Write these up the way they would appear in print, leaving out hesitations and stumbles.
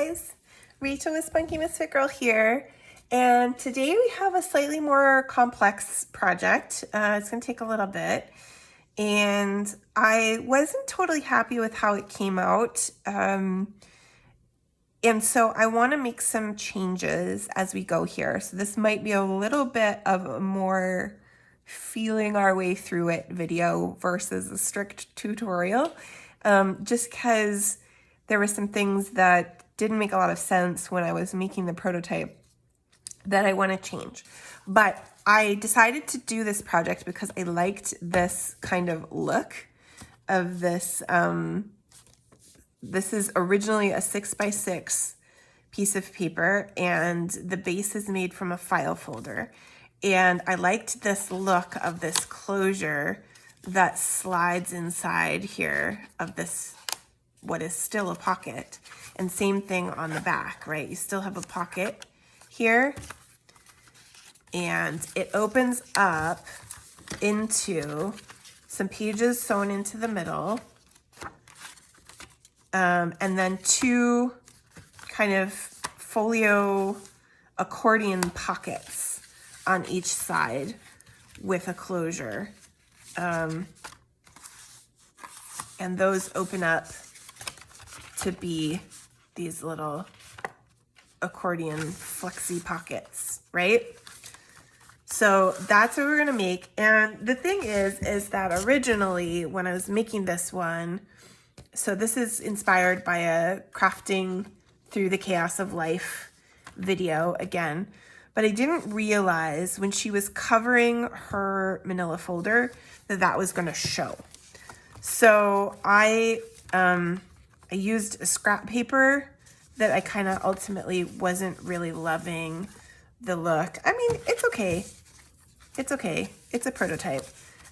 guys, Rachel with Spunky Misfit Girl here, and today we have a slightly more complex project. It's going to take a little bit, and I wasn't totally happy with how it came out, and so I want to make some changes as we go here. So this might be a little bit of a more feeling our way through it video versus a strict tutorial, just because there were some things that didn't make a lot of sense when I was making the prototype that I want to change. But I decided to do this project because I liked this kind of look of this. This is originally a 6x6 piece of paper, and the base is made from a file folder. And I liked this look of this closure that slides inside here of this, what is still a pocket. And same thing on the back, right? You still have a pocket here, and it opens up into some pages sewn into the middle, and then two kind of folio accordion pockets on each side with a closure. And those open up to be these little accordion flexi pockets, right? So that's what we're gonna make. And the thing is that originally when I was making this one, so this is inspired by a crafting through the chaos of life video again, but I didn't realize when she was covering her manila folder that that was gonna show. So I used a scrap paper that I kind of ultimately wasn't really loving the look. I mean, it's okay. It's okay. It's a prototype.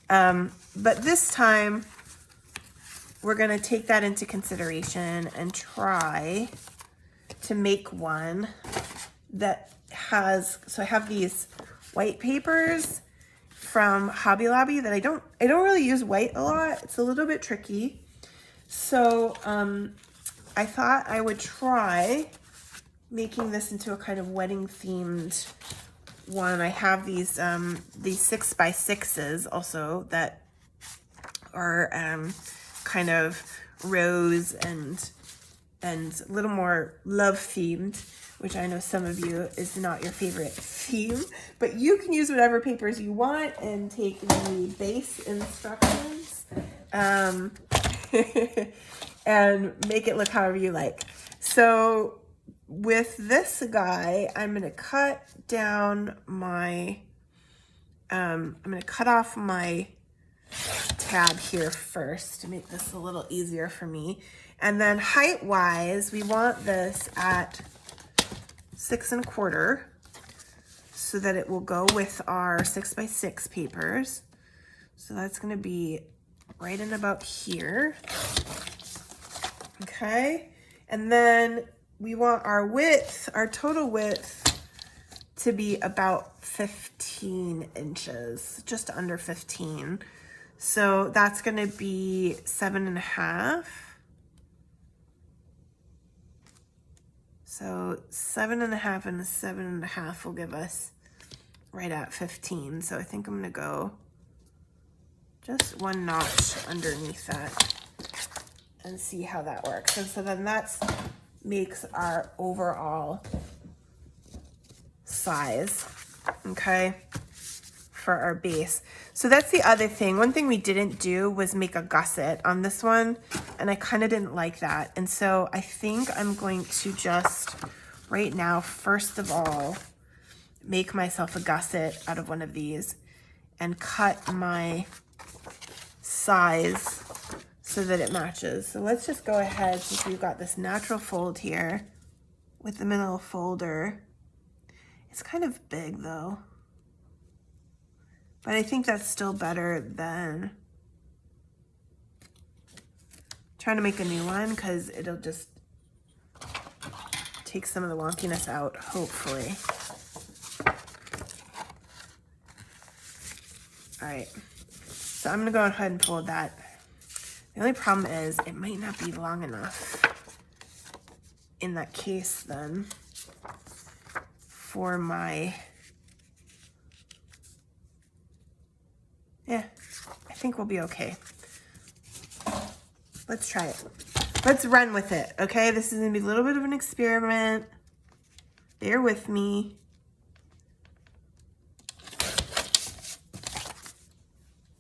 But this time we're going to take that into consideration and try to make one that has, so I have these white papers from Hobby Lobby that I don't really use white a lot. It's a little bit tricky. So I thought I would try making this into a kind of wedding themed one. I have these 6x6s also that are kind of rose and a little more love themed, which I know some of you is not your favorite theme, but you can use whatever papers you want and take the base instructions and make it look however you like. So with this guy, I'm going to cut down my, I'm going to cut off my tab here first to make this a little easier for me. And then height wise, we want this at 6 1/4 so that it will go with our 6x6 papers. So that's going to be right in about here. Okay. And then we want our width, our total width, to be about 15 inches, just under 15. So that's going to be 7 1/2. So 7 1/2 and 7 1/2 will give us right at 15. So I think I'm going to go just one notch underneath that and see how that works. And so then that makes our overall size, okay, for our base. So that's the other thing. One thing we didn't do was make a gusset on this one, and I kind of didn't like that. And so I think I'm going to just right now, first of all, make myself a gusset out of one of these and cut my size so that it matches. So let's just go ahead, since we've got this natural fold here with the middle folder. It's kind of big though, but I think that's still better than trying to make a new one, because it'll just take some of the wonkiness out, hopefully. All right, so I'm gonna go ahead and fold that. The only problem is it might not be long enough in that case then for my, yeah, I think we'll be okay. Let's try it. Let's run with it, okay? This is gonna be a little bit of an experiment. Bear with me.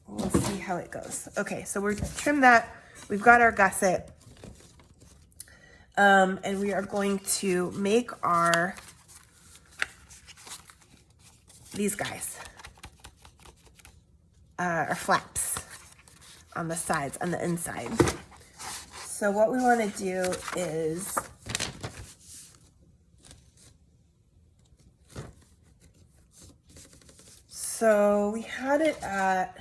We'll see how it goes. Okay, so we're trimmed that. We've got our gusset. And we are going to make these guys, our flaps on the sides, on the inside. So what we want to do is so we had it at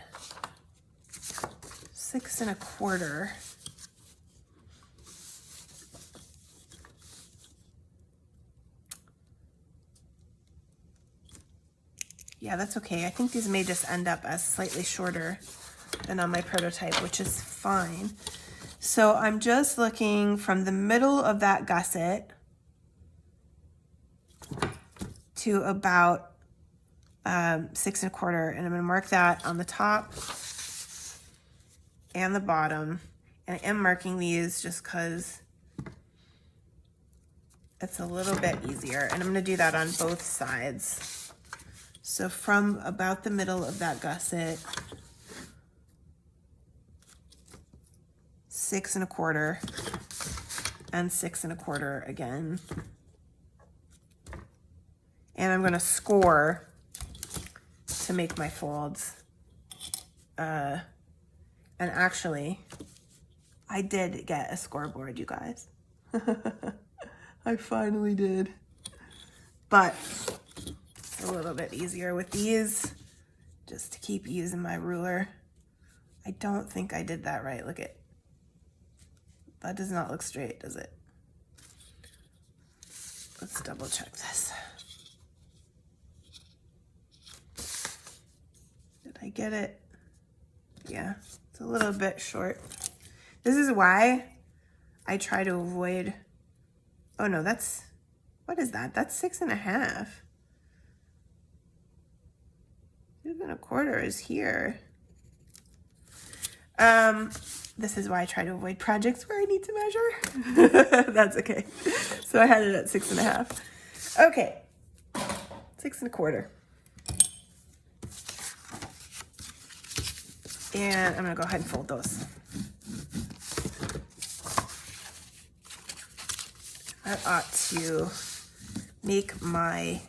6 1/4. Yeah, that's okay. I think these may just end up as slightly shorter than on my prototype, which is fine. So I'm just looking from the middle of that gusset to about 6 1/4, and I'm going to mark that on the top and the bottom. And I am marking these just because it's a little bit easier, and I'm going to do that on both sides. So from about the middle of that gusset, 6 1/4 and 6 1/4 again. And I'm gonna score to make my folds. And actually, I did get a scoreboard, you guys. I finally did. But it's a little bit easier with these, just to keep using my ruler. I don't think I did that right. Look at that. Does not look straight, does it? Let's double check this. Did I get it? Yeah, it's a little bit short. This is why I try to avoid, oh no, that's, what is that? That's 6 1/2. 6 1/4 is here. This is why I try to avoid projects where I need to measure. That's okay. So I had it at 6 1/2. Okay, 6 1/4. And I'm gonna go ahead and fold those. That ought to make my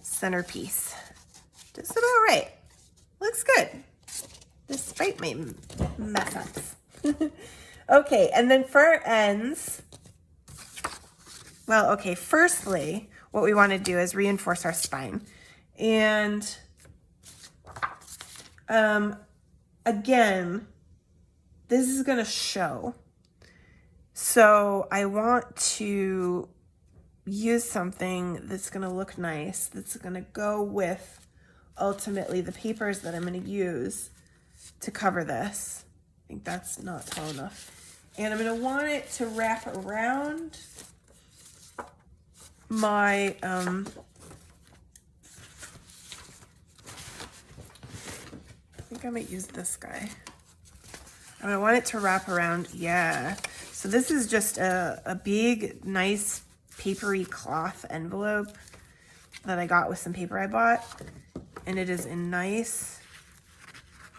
centerpiece just about right. Looks good, despite my mess ups. Okay, and then for our ends, well, okay, firstly, what we want to do is reinforce our spine. And again, this is going to show. So I want to use something that's going to look nice, that's going to go with ultimately the papers that I'm going to use to cover this. I think that's not tall enough. And I'm going to want it to wrap around my I think I might use this guy. I'm gonna want it to wrap around, yeah. So this is just a big, nice, papery cloth envelope that I got with some paper I bought. And it is a nice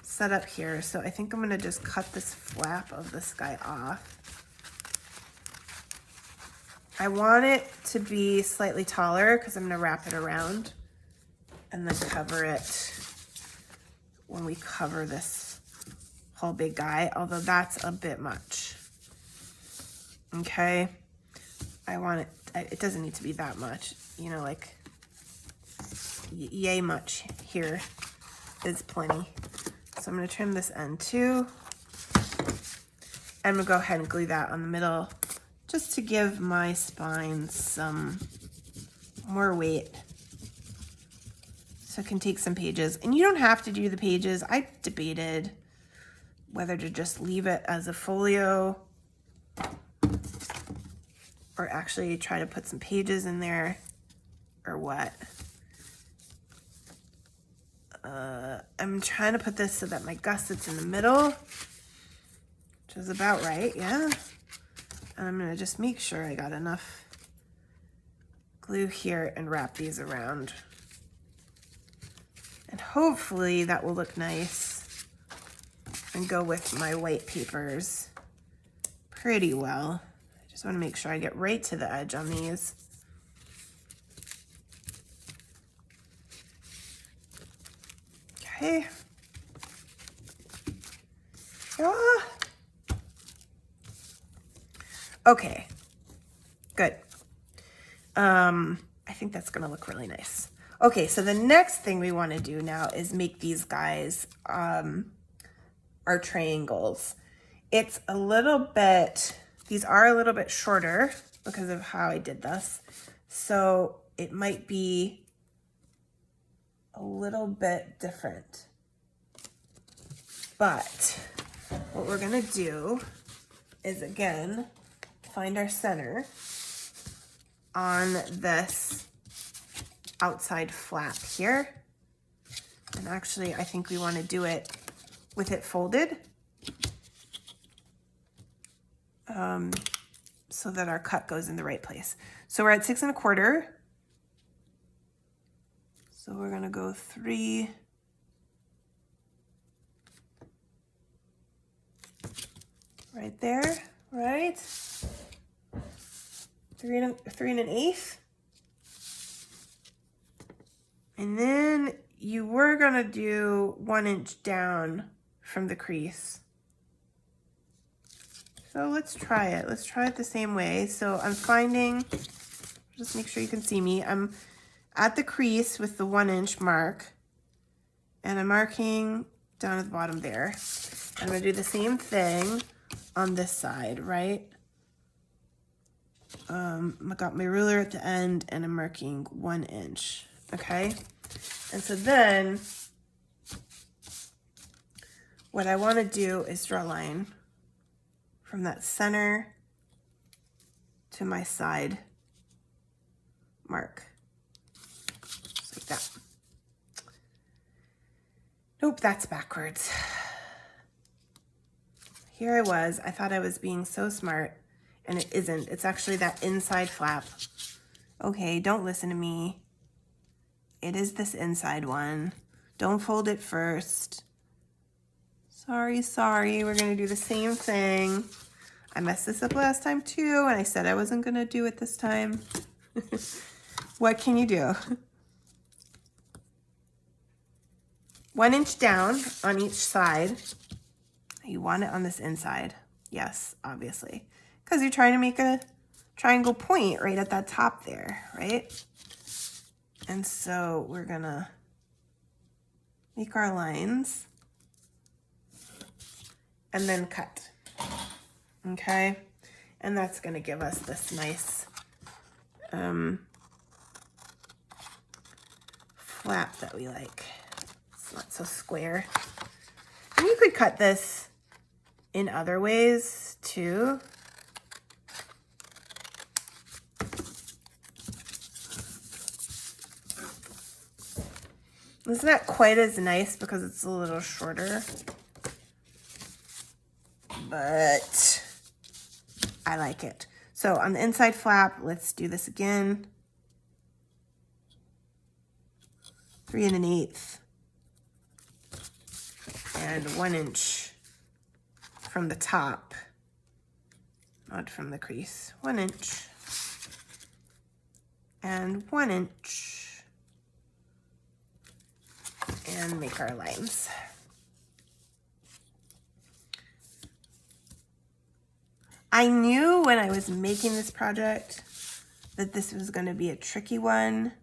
setup here. So I think I'm gonna just cut this flap of this guy off. I want it to be slightly taller because I'm gonna wrap it around and then cover it when we cover this whole big guy, although that's a bit much. Okay, I want it, it doesn't need to be that much, you know, like yay much here is plenty. So I'm gonna trim this end too. I'm gonna go ahead and glue that on the middle just to give my spine some more weight. So it can take some pages, and you don't have to do the pages. I debated whether to just leave it as a folio or actually try to put some pages in there, or what. I'm trying to put this so that my gusset's in the middle, which is about right, yeah. And I'm gonna just make sure I got enough glue here and wrap these around. And hopefully that will look nice and go with my white papers pretty well. I just wanna make sure I get right to the edge on these. Okay. Ah. Okay, good. I think that's gonna look really nice. Okay, so the next thing we wanna do now is make these guys our triangles. It's a little bit, these are a little bit shorter because of how I did this. So it might be a little bit different. But what we're gonna do is, again, find our center on this outside flap here. And actually, I think we wanna do it with it folded so that our cut goes in the right place. So we're at 6 1/4. So we're gonna go 3, right there, right? 3 1/8. And then you were gonna do 1 inch down from the crease. So let's try it. Let's try it the same way. So I'm finding, just make sure you can see me. I'm at the crease with the 1 inch mark, and I'm marking down at the bottom there. I'm gonna do the same thing on this side, right? I got my ruler at the end and I'm marking 1 inch, okay? And so then what I wanna do is draw a line from that center to my side mark. Like that. Nope, that's backwards. Here I was, I thought I was being so smart, and it isn't. It's actually that inside flap. Okay, don't listen to me. It is this inside one. Don't fold it first. Sorry, we're gonna do the same thing. I messed this up last time too, and I said I wasn't gonna do it this time. What can you do? 1 inch down on each side. You want it on this inside. Yes, obviously. Because you're trying to make a triangle point right at that top there, right? And so we're gonna make our lines and then cut, okay? And that's gonna give us this nice flap that we like. It's not so square. And you could cut this in other ways too. It's not quite as nice because it's a little shorter, but I like it. So on the inside flap, let's do this again. 3 1/8 and 1 inch from the top, not from the crease. 1 inch and 1 inch, and make our lines. I knew when I was making this project that this was going to be a tricky one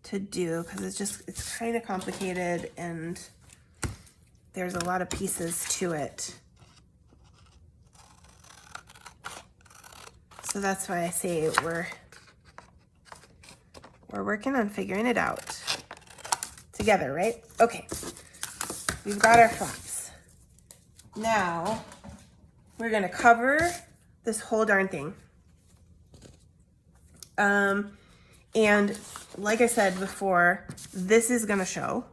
to do because it's kind of complicated and there's a lot of pieces to it. So that's why I say we're working on figuring it out together, right? Okay, we've got our flaps. Now we're gonna cover this whole darn thing. And like I said before, this is gonna show.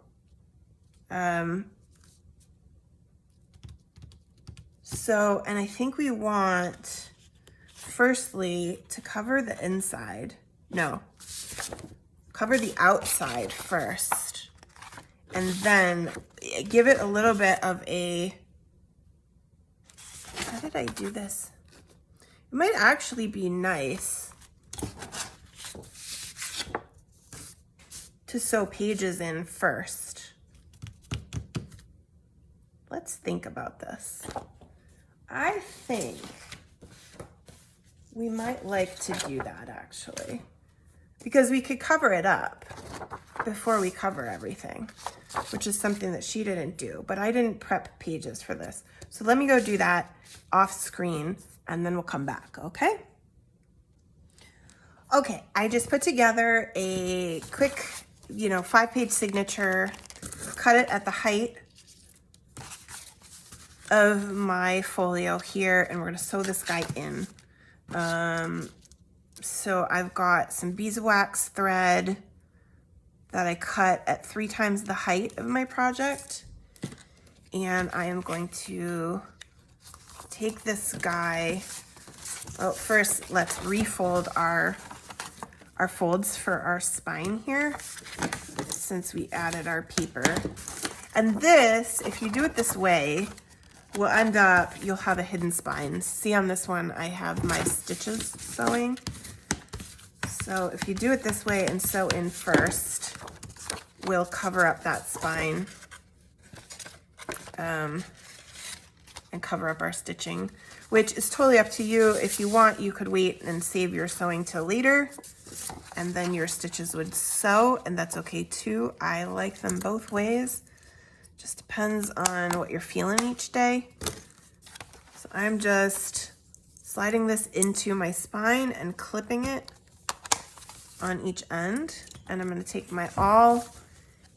So, and I think we want, firstly, to cover the inside. No, cover the outside first. And then give it a little bit of a, how did I do this? It might actually be nice to sew pages in first. Let's think about this. I think we might like to do that actually, because we could cover it up before we cover everything, which is something that she didn't do, but I didn't prep pages for this. So let me go do that off screen and then we'll come back, okay? Okay, I just put together a quick, 5-page signature, cut it at the height of my folio here, and we're gonna sew this guy in. So I've got some beeswax thread that I cut at 3 times the height of my project. And I am going to take this guy, well, first let's refold our folds for our spine here, since we added our paper. And this, if you do it this way, will end up, you'll have a hidden spine. See on this one, I have my stitches sewing. So if you do it this way and sew in first, we'll cover up that spine and cover up our stitching, which is totally up to you. If you want, you could wait and save your sewing till later, and then your stitches would sew, and that's okay too. I like them both ways. Just depends on what you're feeling each day. So I'm just sliding this into my spine and clipping it on each end. And I'm gonna take my awl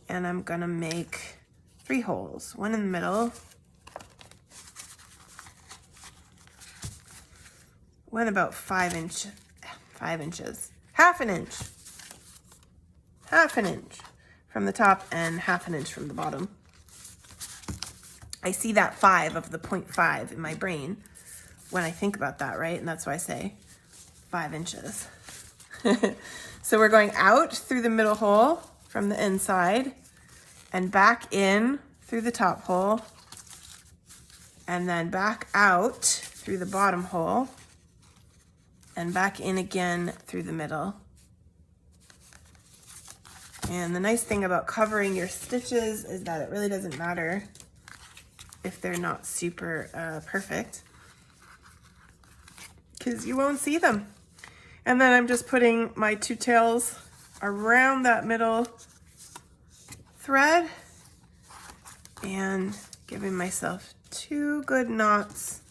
and I'm gonna make 3 holes, one in the middle, one about 5 inches, half an inch from the top and half an inch from the bottom. I see that 5 of the 0.5 in my brain when I think about that, right? And that's why I say 5 inches. So we're going out through the middle hole from the inside and back in through the top hole, and then back out through the bottom hole and back in again through the middle. And the nice thing about covering your stitches is that it really doesn't matter if they're not super perfect, because you won't see them. And then I'm just putting my 2 tails around that middle thread and giving myself 2 good knots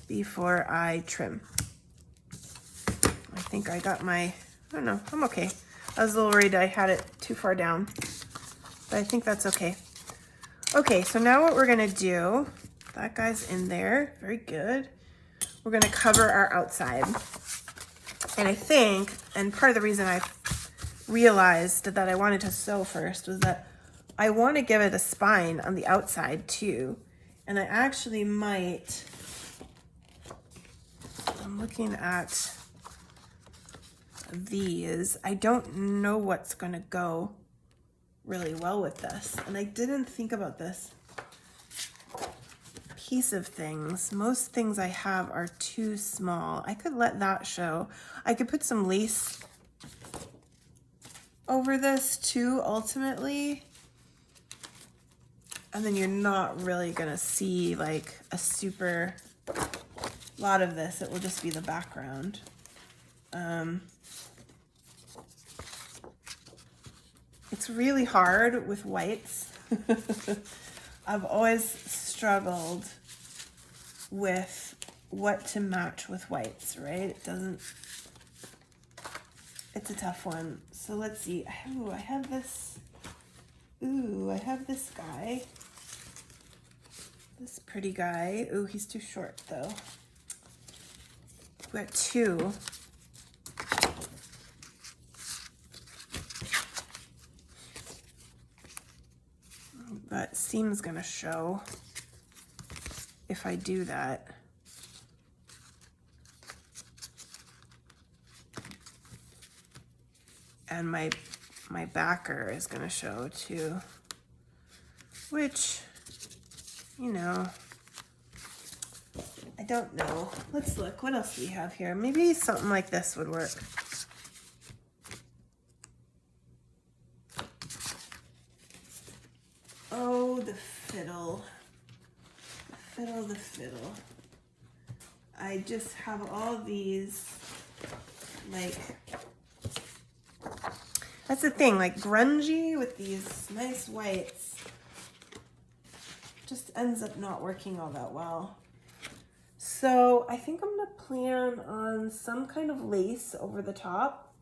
before I trim. I think I got my, I don't know, I'm okay. I was a little worried I had it too far down, but I think that's okay. Okay, so now what we're gonna do, that guy's in there, very good. We're gonna cover our outside. And I think, and part of the reason I realized that I wanted to sew first was that I wanna give it a spine on the outside too. And I actually might, I'm looking at these. I don't know what's gonna go really well with this, and I didn't think about this piece of things. Most things I have are too small. I could let that show. I could put some lace over this too ultimately, and then you're not really gonna see like a super lot of this. It will just be the background. It's really hard with whites. I've always struggled with what to match with whites, right? It doesn't, it's a tough one. So let's see. Ooh, I have this guy. This pretty guy. Ooh, he's too short though. we got 2. But seam's gonna show if I do that. And my backer is gonna show too, which, you know, I don't know. Let's look, what else do we have here? Maybe something like this would work. Oh, the fiddle. The fiddle. I just have all these, like, that's the thing, like grungy with these nice whites just ends up not working all that well. So I think I'm gonna plan on some kind of lace over the top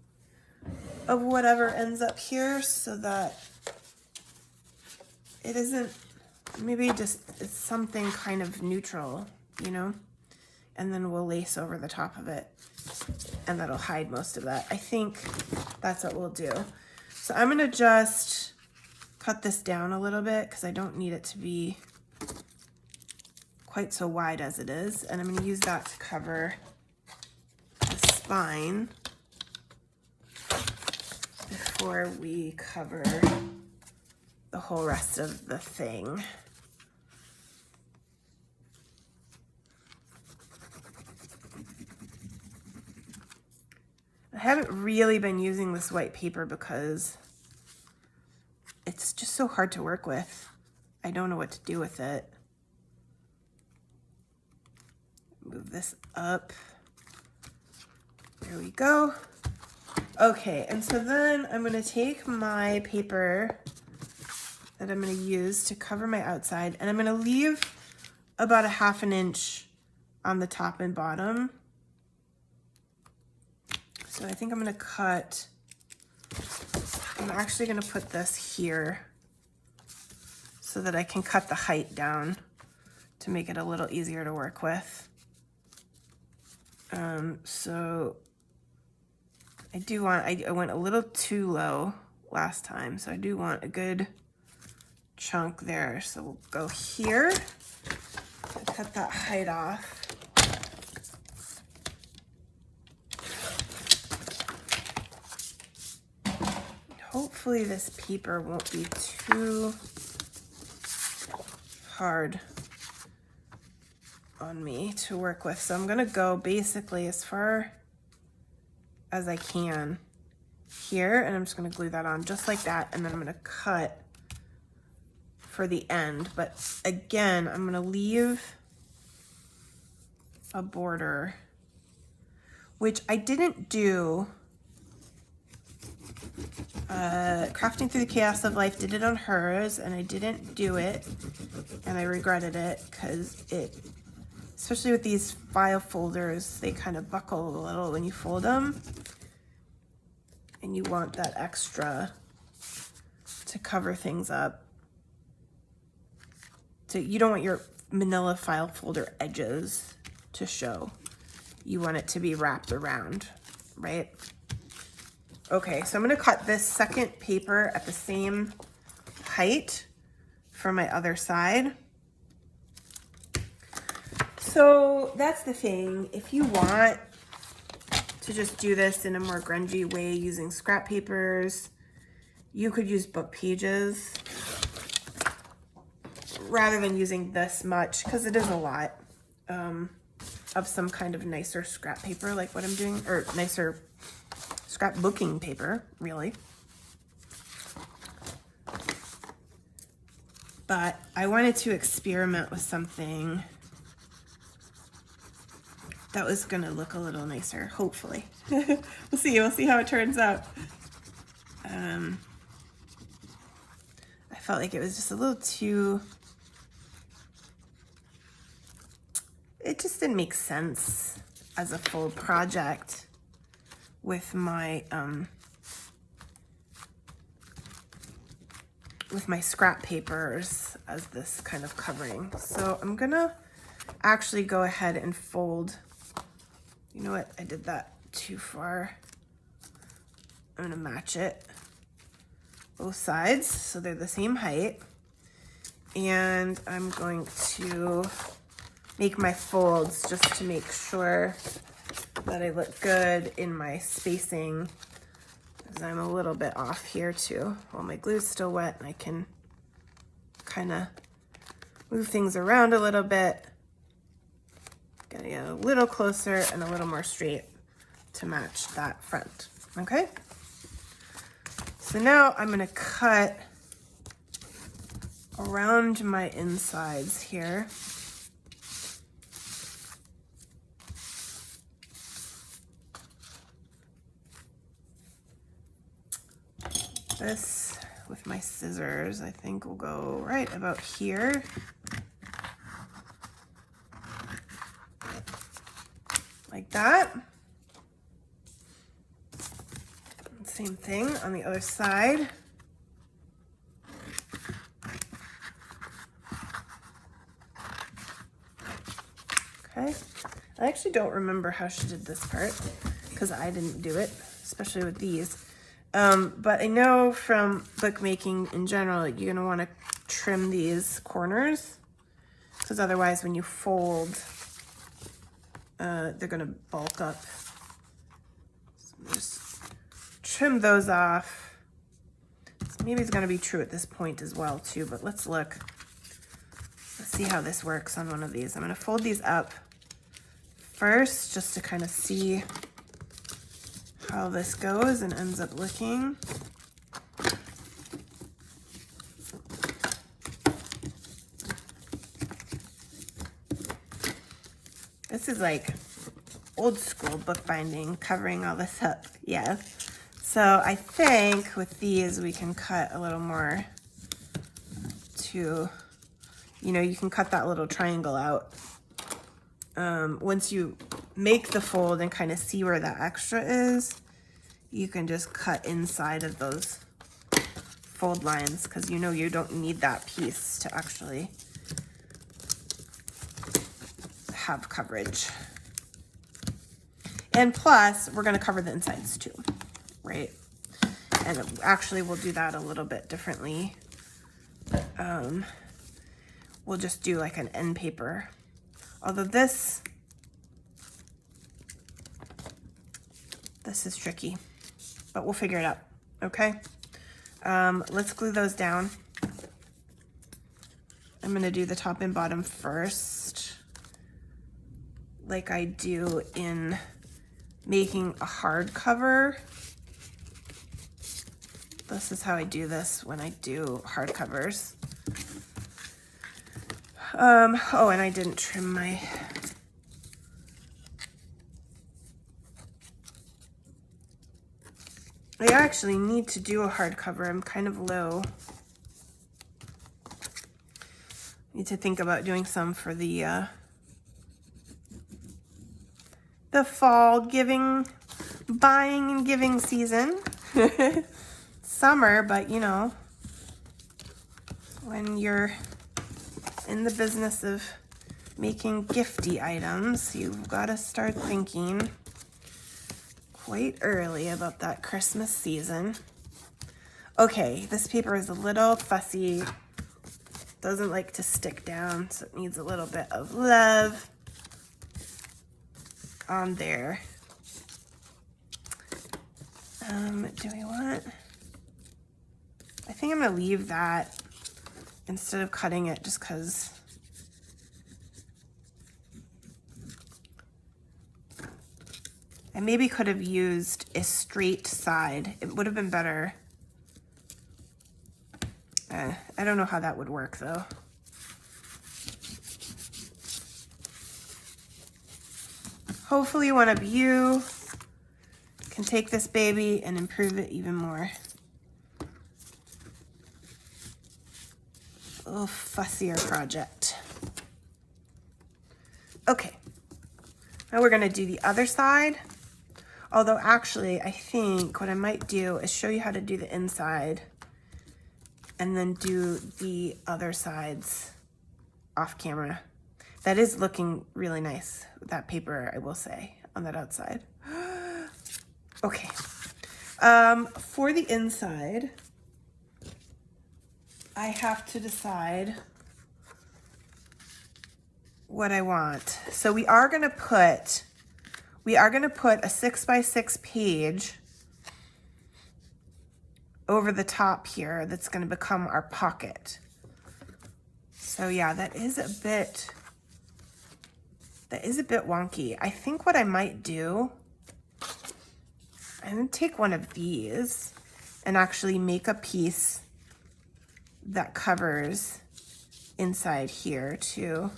of whatever ends up here so that it isn't, maybe just it's something kind of neutral, you know? And then we'll lace over the top of it and that'll hide most of that. I think that's what we'll do. So I'm gonna just cut this down a little bit because I don't need it to be quite so wide as it is. And I'm gonna use that to cover the spine before we cover the whole rest of the thing. I haven't really been using this white paper because it's just so hard to work with. I don't know what to do with it. Move this up. There we go. Okay, and so then I'm gonna take my paper that I'm gonna use to cover my outside, and I'm gonna leave about 1/2 inch on the top and bottom. So I think I'm gonna cut, I'm actually gonna put this here so that I can cut the height down to make it a little easier to work with. So I do want, I went a little too low last time, so I do want a good chunk there. So we'll go here to cut that height off. Hopefully this paper won't be too hard on me to work with. So I'm gonna go basically as far as I can here, and I'm just gonna glue that on just like that, and then I'm gonna cut for the end. But again, I'm gonna leave a border, which I didn't do. Crafting Through the Chaos of Life did it on hers, and I didn't do it, and I regretted it because it, especially with these file folders, they kind of buckle a little when you fold them, and you want that extra to cover things up. So you don't want your manila file folder edges to show. You want it to be wrapped around, right? Okay, so I'm gonna cut this second paper at the same height for my other side. So that's the thing. If you want to just do this in a more grungy way using scrap papers, you could use book pages rather than using this much, because it is a lot of some kind of nicer scrap paper like what I'm doing, or nicer scrapbooking paper, really. But I wanted to experiment with something that was gonna look a little nicer, hopefully. We'll see how it turns out. I felt like it was just a little too, it just didn't make sense as a full project with my scrap papers as this kind of covering. So I'm gonna actually go ahead and fold You know what? I did that too far. I'm gonna match it both sides so they're the same height. And I'm going to make my folds just to make sure that I look good in my spacing, because I'm a little bit off here too. Well, my glue's still wet and I can kind of move things around a little bit. Gotta get a little closer and a little more straight to match that front, okay? So now I'm gonna cut around my insides here. This, with my scissors, I think will go right about here. Like that. Same thing on the other side. Okay. I actually don't remember how she did this part because I didn't do it, especially with these. But I know from bookmaking in general, you're gonna wanna trim these corners because otherwise when you fold, they're gonna bulk up. So just trim those off. So maybe it's gonna be true at this point as well too, but let's look. Let's see how this works on one of these. I'm gonna fold these up first just to kind of see how this goes and ends up looking. This is like old school bookbinding, covering all this up, yeah. So I think with these we can cut a little more to, you know, you can cut that little triangle out. Once you make the fold and kind of see where that extra is, you can just cut inside of those fold lines because you know you don't need that piece to actually have coverage. And plus, we're going to cover the insides too, right? And actually, we'll do that a little bit differently. We'll just do like an end paper. Although this is tricky, but we'll figure it out, okay? Let's glue those down. I'm going to do the top and bottom first, like I do in making a hardcover. This is how I do this when I do hardcovers. Oh, and I didn't trim my... I actually need to do a hardcover. I'm kind of low. Need to think about doing some for the fall buying and giving season. Summer, but you know, when you're in the business of making gifty items, you've got to start thinking quite early about that Christmas season. Okay, this paper is a little fussy. Doesn't like to stick down, so it needs a little bit of love on there. Do we want... I think I'm going to leave that instead of cutting it just because I maybe could have used a straight side. It would have been better. I don't know how that would work though. Hopefully one of you can take this baby and improve it even more. A little fussier project. Okay, now we're gonna do the other side. Although actually, I think what I might do is show you how to do the inside and then do the other sides off camera. That is looking really nice with that paper, I will say. on that outside. Okay. For the inside, I have to decide what I want. So we are gonna put a 6x6 page over the top here that's gonna become our pocket. So yeah, that is a bit wonky. I think what I might do, I'm gonna take one of these and actually make a piece that covers inside here too.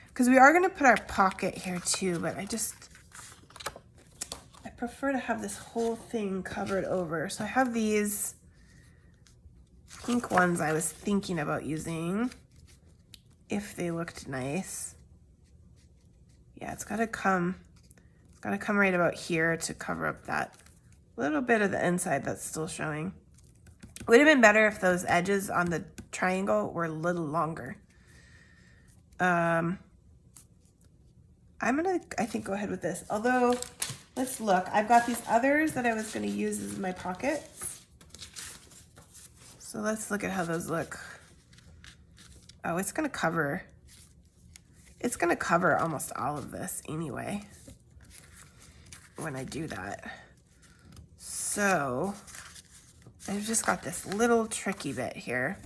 Because we are gonna put our pocket here too, but I prefer to have this whole thing covered over. So I have these pink ones I was thinking about using if they looked nice. Yeah, it's gotta come right about here to cover up that little bit of the inside that's still showing. Would have been better if those edges on the triangle were a little longer. I'm gonna, I think, go ahead with this. Although, let's look. I've got these others that I was gonna use as my pockets. So let's look at how those look. Oh, it's gonna cover almost all of this anyway when I do that. So I've just got this little tricky bit here.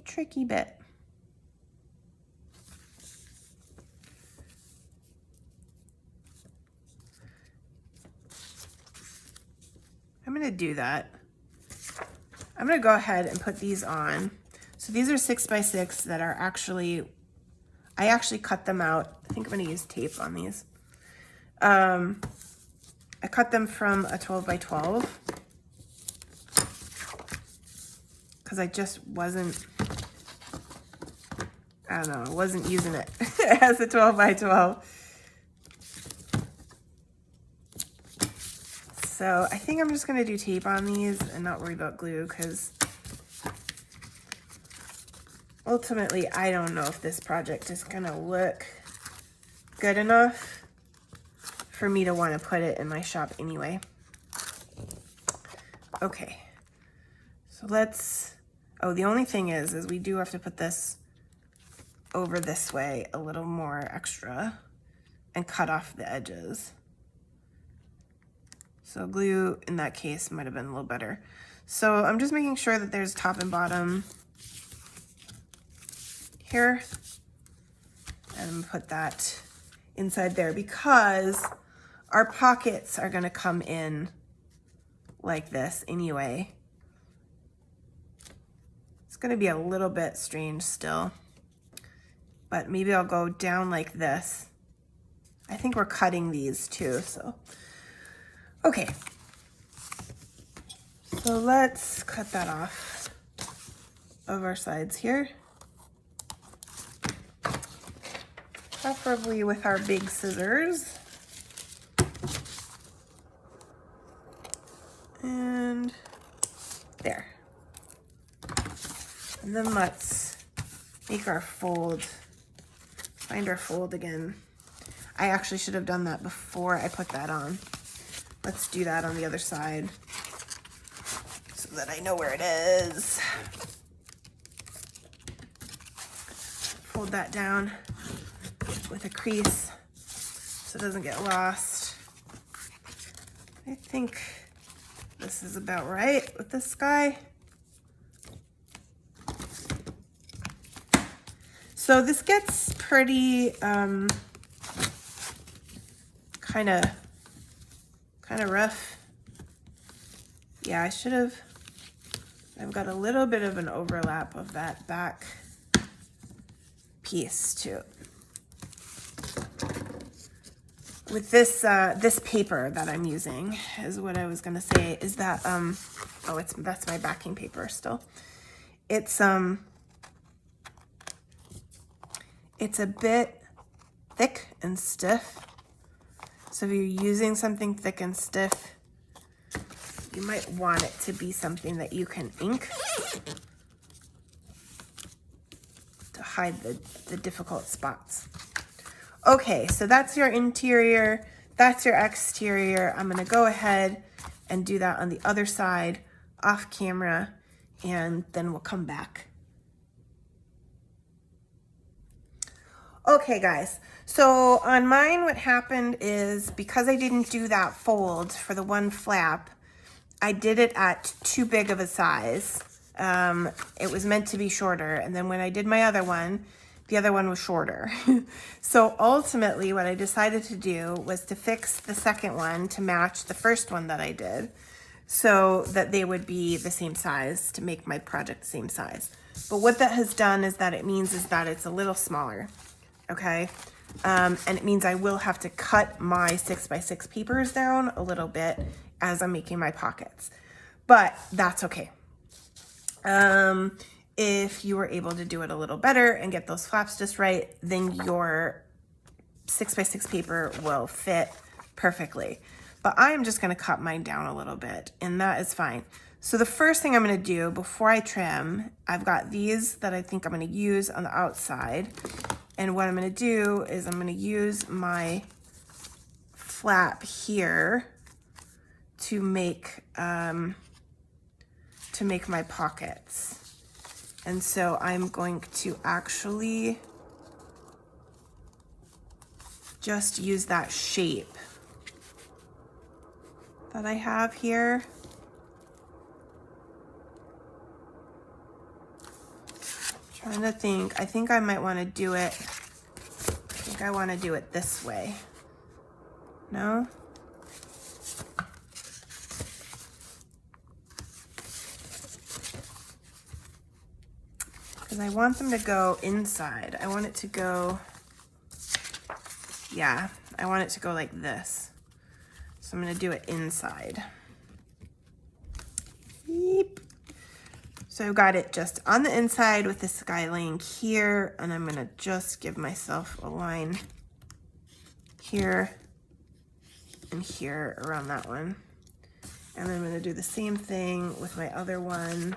Tricky bit. I'm gonna do that. I'm gonna go ahead and put these on. So these are 6x6 that are actually, I actually cut them out. I think I'm gonna use tape on these. I cut them from a 12x12 because I just wasn't, I don't know, wasn't using it as a 12x12. So I think I'm just gonna do tape on these and not worry about glue, because ultimately I don't know if this project is gonna look good enough for me to want to put it in my shop anyway. Okay, so let's, oh, the only thing is we do have to put this over this way a little more extra and cut off the edges. So glue in that case might have been a little better. So I'm just making sure that there's top and bottom here, and put that inside there because our pockets are gonna come in like this anyway. It's gonna be a little bit strange still, but maybe I'll go down like this. I think we're cutting these too, so. Okay, so let's cut that off of our sides here. Preferably with our big scissors. And there. And then let's make our fold, find our fold again. I actually should have done that before I put that on. Let's do that on the other side so that I know where it is. Fold that down with a crease so it doesn't get lost. I think this is about right with this guy. So this gets pretty kind of rough. Yeah, I should have, I've got a little bit of an overlap of that back piece too. With this this paper that I'm using is what I was gonna say is that oh, that's my backing paper still. It's a bit thick and stiff. So if you're using something thick and stiff, you might want it to be something that you can ink. hide the difficult spots. Okay, so that's your interior, that's your exterior. I'm gonna go ahead and do that on the other side off camera, and then we'll come back. Okay guys, so on mine what happened is, because I didn't do that fold for the one flap, I did it at too big of a size. It was meant to be shorter, and then when I did my other one, the other one was shorter. So ultimately what I decided to do was to fix the second one to match the first one that I did, so that they would be the same size, to make my project the same size. But what that has done is that it means is that it's a little smaller, okay? And it means I will have to cut my 6x6 papers down a little bit as I'm making my pockets, but that's okay. If you were able to do it a little better and get those flaps just right, then your 6x6 paper will fit perfectly. But I'm just gonna cut mine down a little bit, and that is fine. So the first thing I'm gonna do before I trim, I've got these that I think I'm gonna use on the outside. And what I'm gonna do is I'm gonna use my flap here to make my pockets. And so I'm going to actually just use that shape that I have here. I'm trying to think. I think I might want to do it. I think I want to do it this way. No? Because I want them to go inside. I want it to go, yeah, I want it to go like this. So I'm going to do it inside. Beep. So I've got it just on the inside with this guy laying here, and I'm going to just give myself a line here and here around that one. And then I'm going to do the same thing with my other one.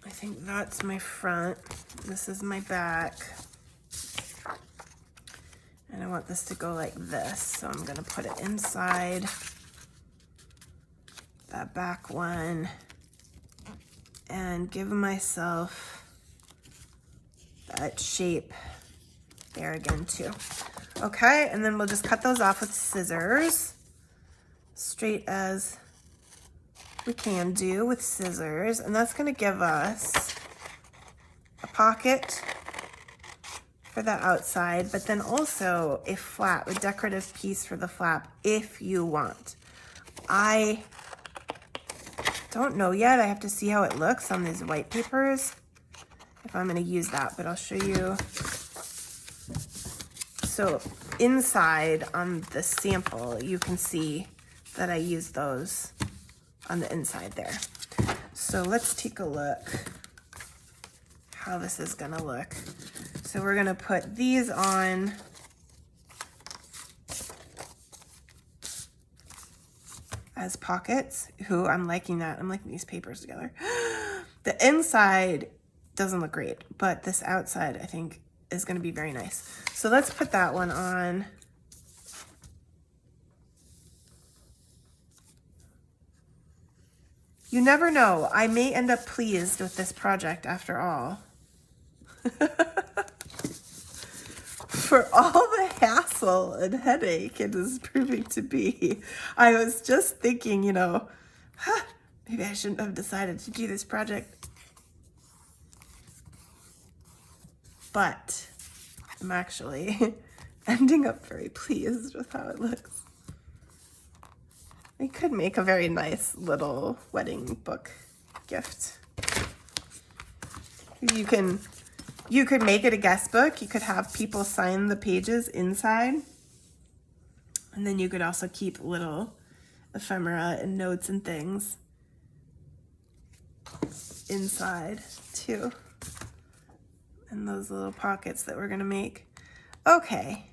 I think that's my front. This is my back. And I want this to go like this. So I'm going to put it inside that back one and give myself that shape there again too. Okay, and then we'll just cut those off with scissors, straight as we can do with scissors, and that's going to give us a pocket for the outside, but then also a flap, a decorative piece for the flap if you want. I don't know yet. I have to see how it looks on these white papers if I'm going to use that, but I'll show you. So inside on the sample, you can see that I use those on the inside there. So let's take a look how this is going to look. So we're going to put these on as pockets. Ooh, I'm liking that. I'm liking these papers together. The inside doesn't look great, but this outside I think is going to be very nice. So let's put that one on. You never know. I may end up pleased with this project after all. For all the hassle and headache it is proving to be. I was just thinking, you know, maybe I shouldn't have decided to do this project. But I'm actually ending up very pleased with how it looks. It could make a very nice little wedding book gift. You could make it a guest book. You could have people sign the pages inside. And then you could also keep little ephemera and notes and things inside too. And those little pockets that we're gonna make. Okay.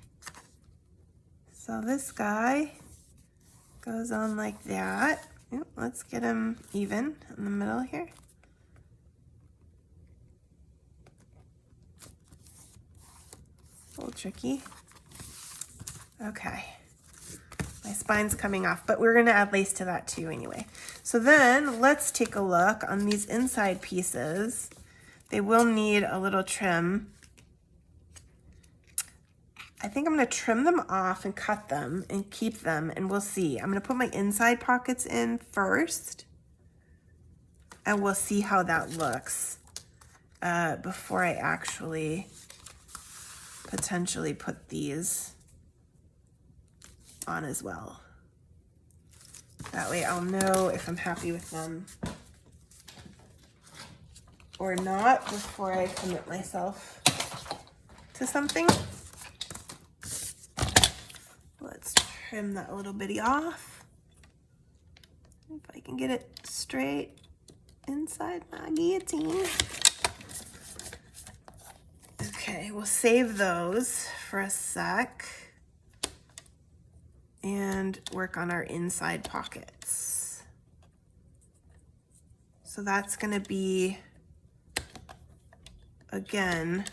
So this guy goes on like that. Ooh, let's get them even in the middle here. A little tricky. Okay. My spine's coming off, but we're gonna add lace to that too anyway. So then let's take a look on these inside pieces. They will need a little trim. I think I'm gonna trim them off and cut them and keep them, and we'll see. I'm gonna put my inside pockets in first, and we'll see how that looks before I actually potentially put these on as well. That way I'll know if I'm happy with them or not before I commit myself to something. Let's trim that little bitty off. If I can get it straight inside my guillotine. Okay, we'll save those for a sec and work on our inside pockets. So that's gonna be, again,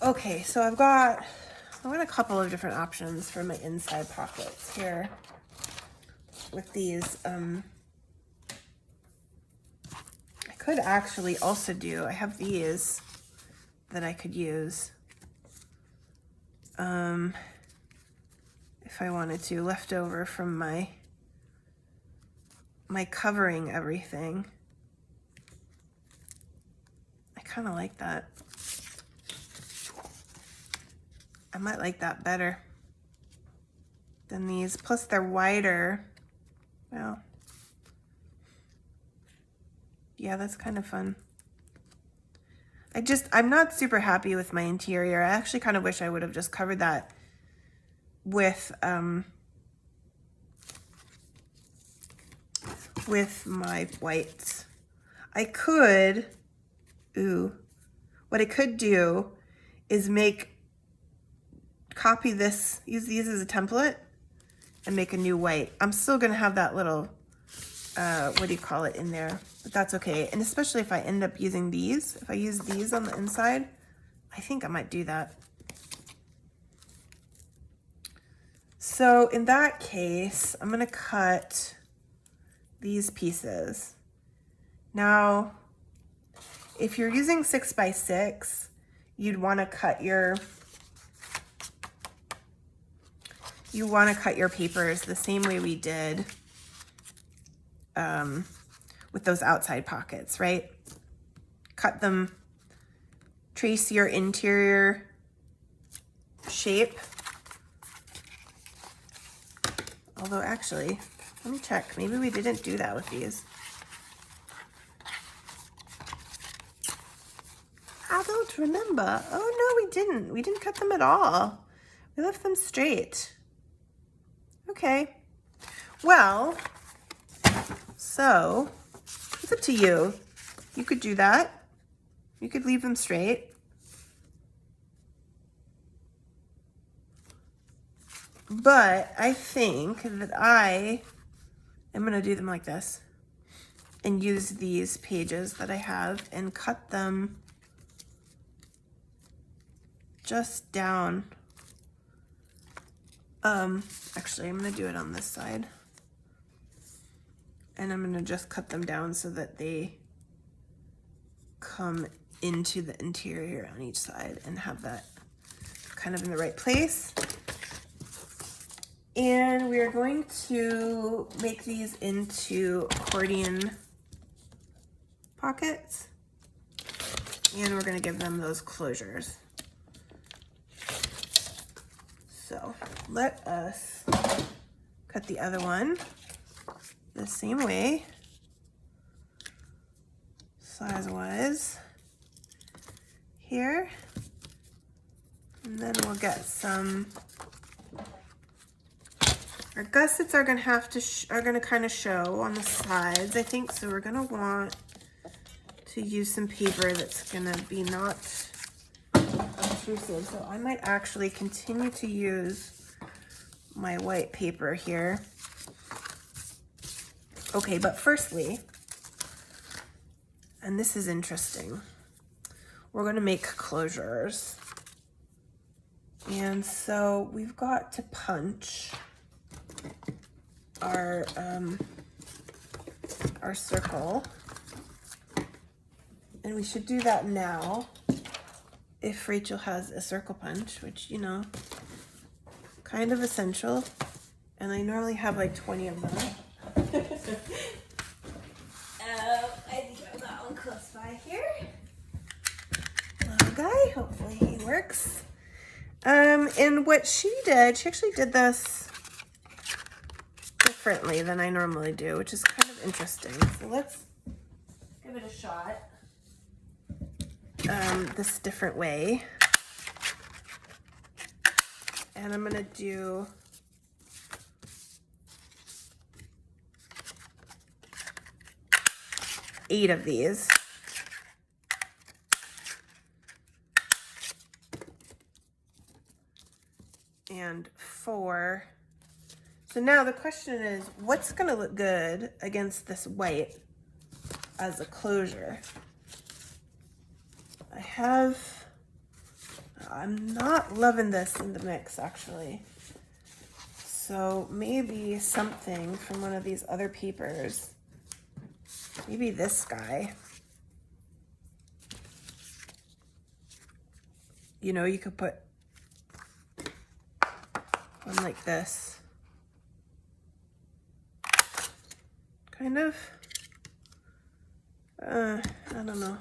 okay, so I've got a couple of different options for my inside pockets here with these. I could actually also do, I have these that I could use if I wanted to, left over from my covering everything. I kind of like that. I might like that better than these. Plus they're wider. Well, yeah, that's kind of fun. I'm not super happy with my interior. I actually kind of wish I would have just covered that with my whites. I could, what I could do is copy this, use these as a template and make a new white. I'm still gonna have that little, what do you call it, in there, but that's okay. And especially if I end up using these, if I use these on the inside, I think I might do that. So in that case, I'm gonna cut these pieces. Now, if you're using 6x6, you'd wanna cut your papers the same way we did with those outside pockets, right? Cut them, trace your interior shape. Although actually, let me check. Maybe we didn't do that with these. I don't remember. Oh no, we didn't. We didn't cut them at all. We left them straight. Okay. Well, so it's up to you. You could do that. You could leave them straight. But I think that I am going to do them like this and use these pages that I have and cut them just down. Actually, I'm going to do it on this side. And I'm going to just cut them down so that they come into the interior on each side and have that kind of in the right place. And we are going to make these into accordion pockets. And we're going to give them those closures. So let us cut the other one the same way, size-wise, here. And then we'll get some. Our gussets are gonna have to kind of show on the sides, I think. So we're gonna want to use some paper that's gonna be not intrusive, so I might actually continue to use my white paper here. Okay, but firstly, and this is interesting, we're going to make closures. And so we've got to punch our circle, and we should do that now if Rachel has a circle punch, which, you know, kind of essential, and I normally have like 20 of them. I think I've got one close by here. Little guy, hopefully he works. And what she did, she actually did this differently than I normally do, which is kind of interesting. So let's give it a shot this different way. And I'm gonna do eight of these. And 4. So now the question is, what's gonna look good against this white as a closure? I'm not loving this in the mix actually. So maybe something from one of these other papers. Maybe this guy. You know, you could put one like this. Kind of. I don't know.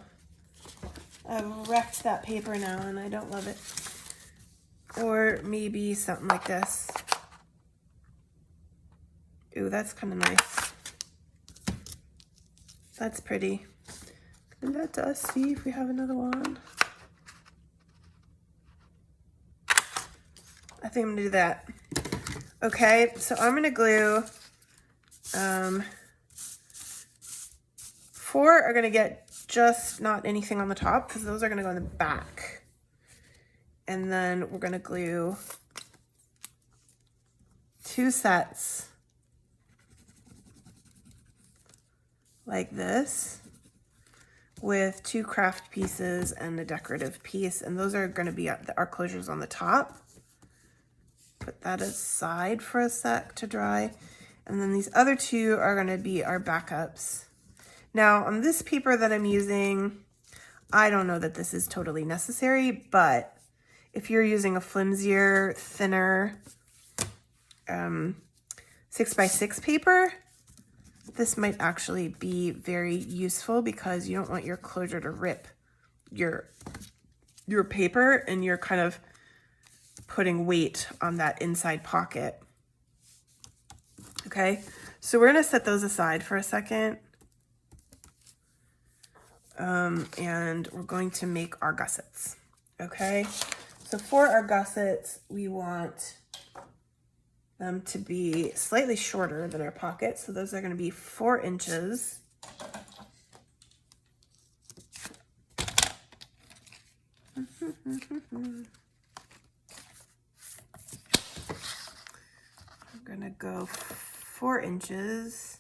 I've wrecked that paper now and I don't love it. Or maybe something like this. Ooh, that's kind of nice. That's pretty. Let us see if we have another one. I think I'm gonna do that. Okay, so I'm gonna glue 4 are gonna get just not anything on the top because those are gonna go in the back. And then we're gonna glue 2 sets like this with 2 craft pieces and a decorative piece. And those are gonna be our closures on the top. Put that aside for a sec to dry. And then these other 2 are gonna be our backups. Now on this paper that I'm using, I don't know that this is totally necessary, but if you're using a flimsier, thinner 6x6 paper, this might actually be very useful because you don't want your closure to rip your paper and you're kind of putting weight on that inside pocket. Okay, so we're gonna set those aside for a second. And we're going to make our gussets. Okay, so for our gussets, we want them to be slightly shorter than our pockets. So those are going to be 4 inches. I'm going to go 4 inches.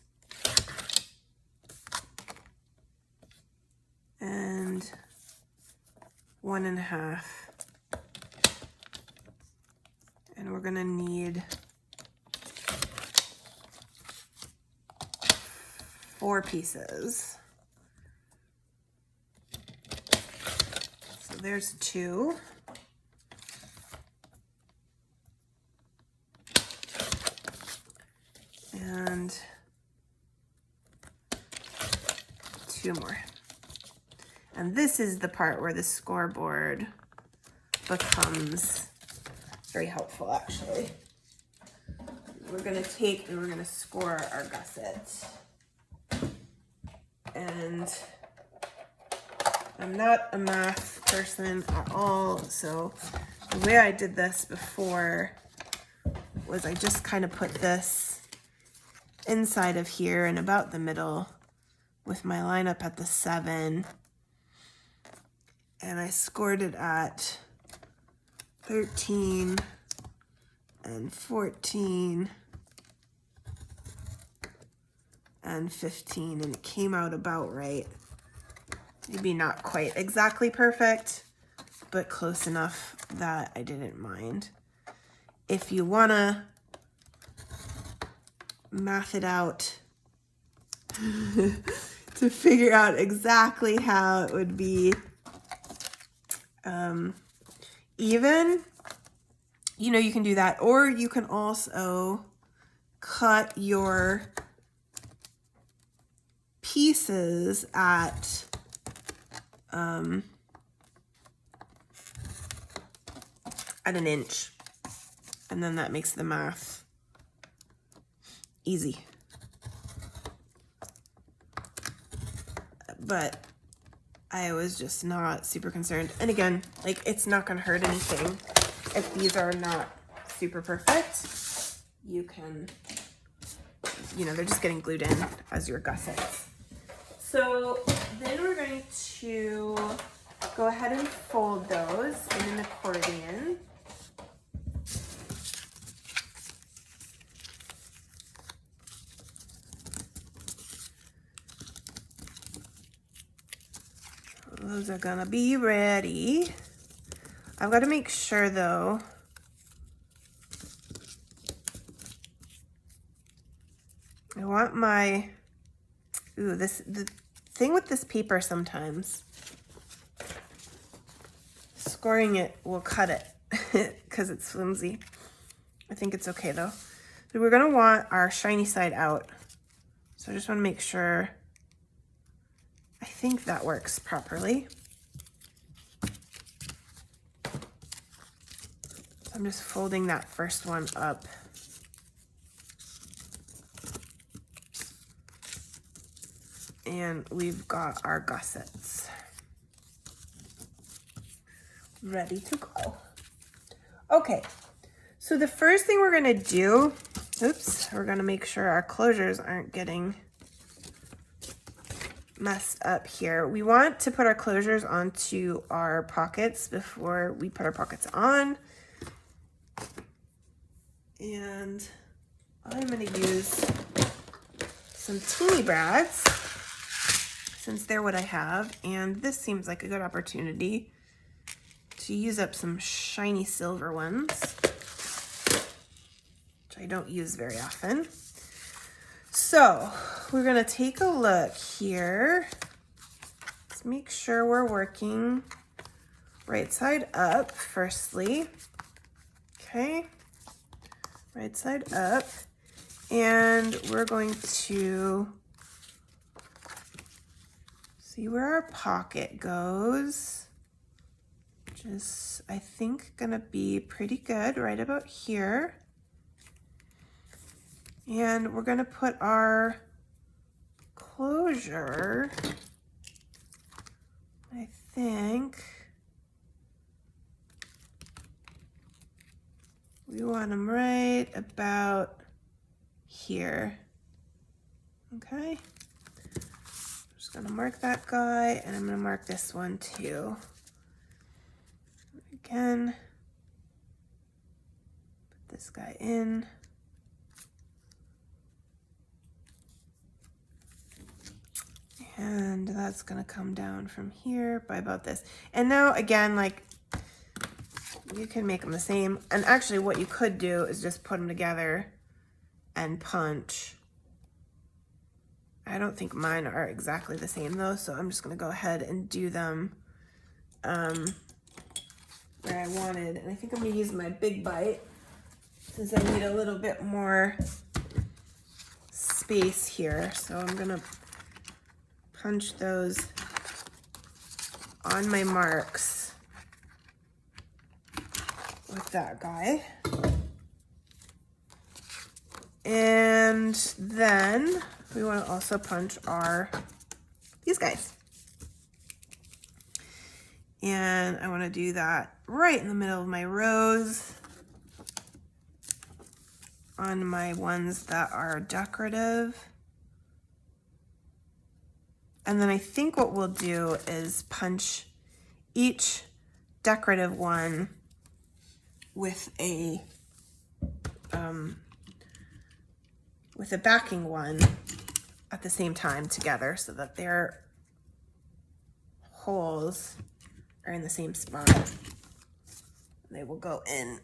And 1.5. And we're gonna need 4 pieces. So there's 2. And 2 more. And this is the part where the scoreboard becomes very helpful, actually. We're gonna take and we're gonna score our gusset. And I'm not a math person at all, so the way I did this before was I just kind of put this inside of here and about the middle with my line up at the 7. And I scored it at 13 and 14 and 15, and it came out about right. Maybe not quite exactly perfect, but close enough that I didn't mind. If you wanna math it out to figure out exactly how it would be even, you know, you can do that. Or you can also cut your pieces at an inch, and then that makes the math easy. But I was just not super concerned. And again, like, it's not gonna hurt anything if these are not super perfect. You can, you know, they're just getting glued in as your gussets. So then we're going to go ahead and fold those in an accordion. Those are gonna be ready. I've got to make sure though, I want my, the thing with this paper sometimes, scoring it will cut it because it's flimsy. I think it's okay though. So we're gonna want our shiny side out. So I just want to make sure, I think that works properly. I'm just folding that first one up. And we've got our gussets ready to go. Okay, so the first thing we're gonna do, we're gonna make sure our closures aren't getting messed up here. We want to put our closures onto our pockets before we put our pockets on. And I'm gonna use some teeny brads since they're what I have, and this seems like a good opportunity to use up some shiny silver ones, which I don't use very often. So we're gonna take a look here. Let's make sure we're working right side up firstly. Okay, right side up. And we're going to see where our pocket goes, which is, I think, gonna be pretty good right about here. And we're gonna put our closure, I think, we want them right about here. Okay, I'm just gonna mark that guy, and I'm gonna mark this one too. Again, put this guy in. And that's gonna come down from here by about this. And now again, like, you can make them the same. And actually what you could do is just put them together and punch. I don't think mine are exactly the same though, so I'm just gonna go ahead and do them where I wanted. And I think I'm gonna use my big bite since I need a little bit more space here. So I'm gonna punch those on my marks with that guy. And then we want to also punch these guys. And I want to do that right in the middle of my rows on my ones that are decorative. And then I think what we'll do is punch each decorative one with a backing one at the same time together so that their holes are in the same spot. They will go in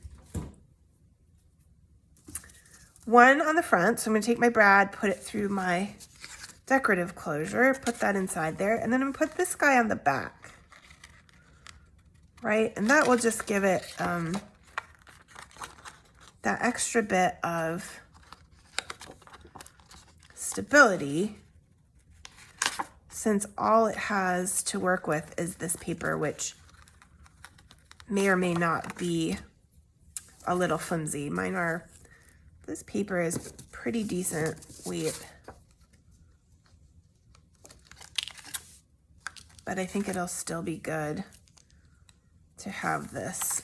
one on the front. So I'm going to take my brad, put it through my decorative closure, put that inside there, and then I'm going to put this guy on the back, right? And that will just give it that extra bit of stability, since all it has to work with is this paper, which may or may not be a little flimsy. This paper is pretty decent weight, but I think it'll still be good to have this,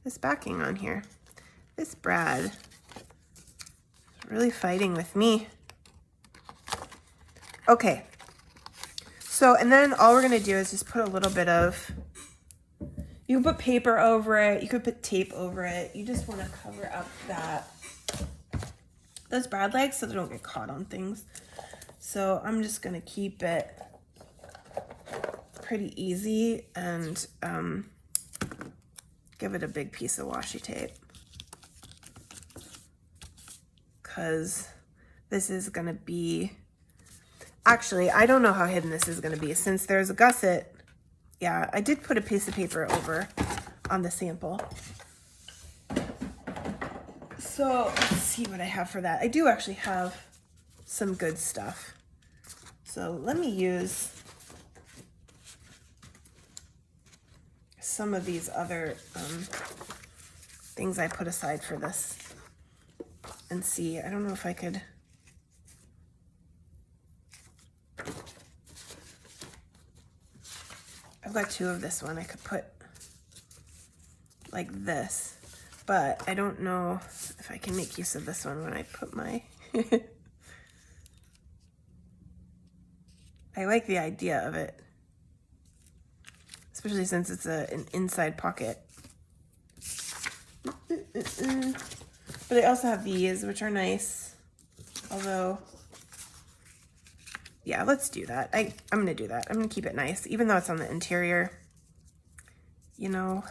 this backing on here. This brad is really fighting with me. Okay, so, and then all we're gonna do is just put a little bit of, you can put paper over it, you could put tape over it. You just wanna cover up those brad legs so they don't get caught on things. So I'm just gonna keep it pretty easy and give it a big piece of washi tape, because this is gonna be, actually, I don't know how hidden this is gonna be since there's a gusset. Yeah, I did put a piece of paper over on the sample. So let's see what I have for that. I do actually have some good stuff. So let me use some of these other things I put aside for this and see. I don't know if I could. I've got two of this one. I could put like this, but I don't know if I can make use of this one when I put my I like the idea of it, especially since it's an inside pocket. But I also have these, which are nice, although, yeah, let's do that. I'm gonna do that. I'm gonna keep it nice, even though it's on the interior. You know,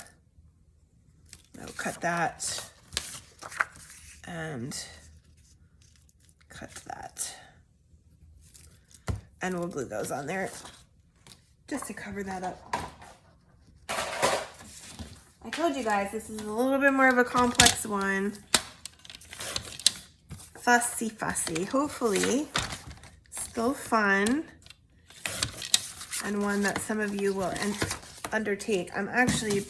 I'll cut that and cut that. And we'll glue those on there just to cover that up. I told you guys, this is a little bit more of a complex one. Fussy, fussy. Hopefully, still fun. And one that some of you will undertake. I'm actually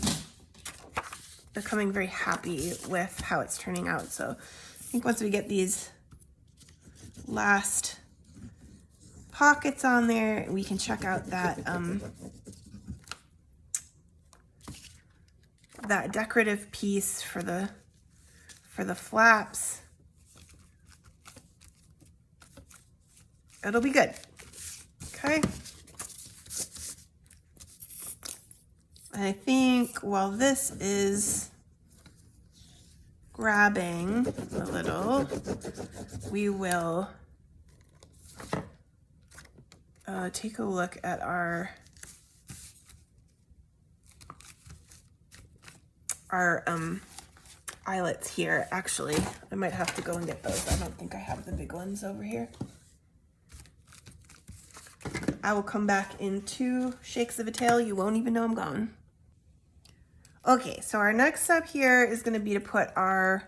becoming very happy with how it's turning out. So I think once we get these last pockets on there, we can check out that that decorative piece for the flaps. It'll be good. Okay. And I think while this is grabbing a little, we will take a look at our eyelets here. Actually, I might have to go and get those. I don't think I have the big ones over here. I will come back in 2 shakes of a tail. You won't even know I'm gone. Okay, so our next step here is going to be to put our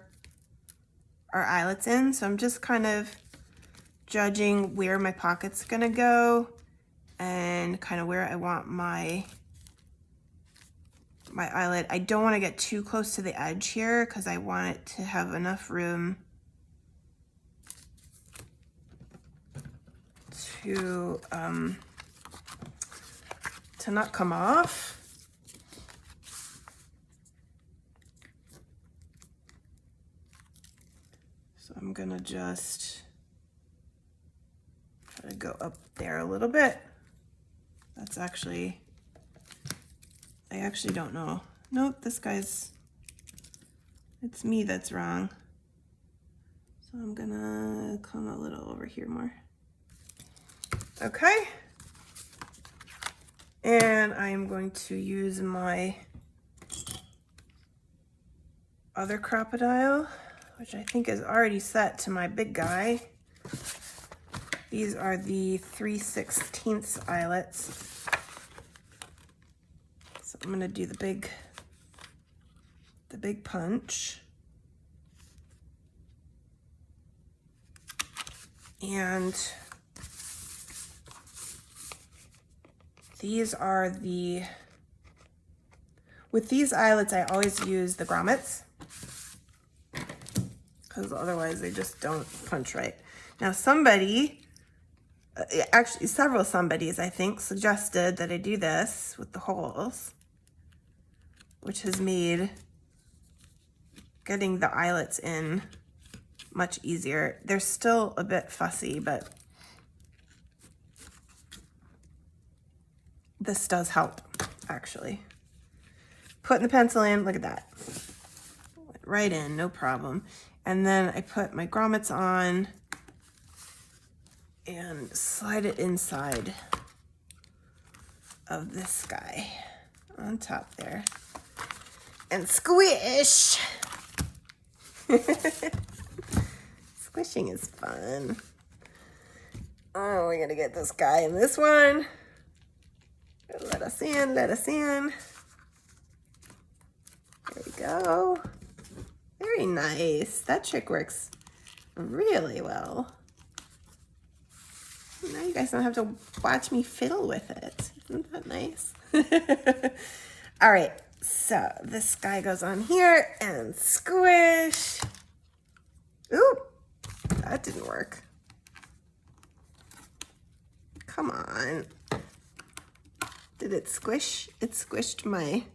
eyelets in. So I'm just kind of judging where my pocket's going to go and kind of where I want my eyelet. I don't want to get too close to the edge here because I want it to have enough room to not come off. So I'm gonna just try to go up there a little bit. That's actually, I actually don't know. Nope, this guy's It's me that's wrong. So I'm gonna come a little over here more. Okay. And I am going to use my other crocodile, which I think is already set to my big guy. These are the 3/16 eyelets. So I'm gonna do the big punch. And these are with these eyelets, I always use the grommets because otherwise they just don't punch right. Now somebody, actually several somebodies I think, suggested that I do this with the holes, which has made getting the eyelets in much easier. They're still a bit fussy, but this does help, actually. Putting the pencil in, look at that. Went right in, no problem. And then I put my grommets on and slide it inside of this guy on top there. And squish! Squishing is fun. Oh, we're gonna get this guy in this one. Let us in, let us in. There we go. Very nice. That trick works really well. Now you guys don't have to watch me fiddle with it. Isn't that nice? All right, so this guy goes on here and squish. Ooh, that didn't work. Come on. Did it squish? It squished my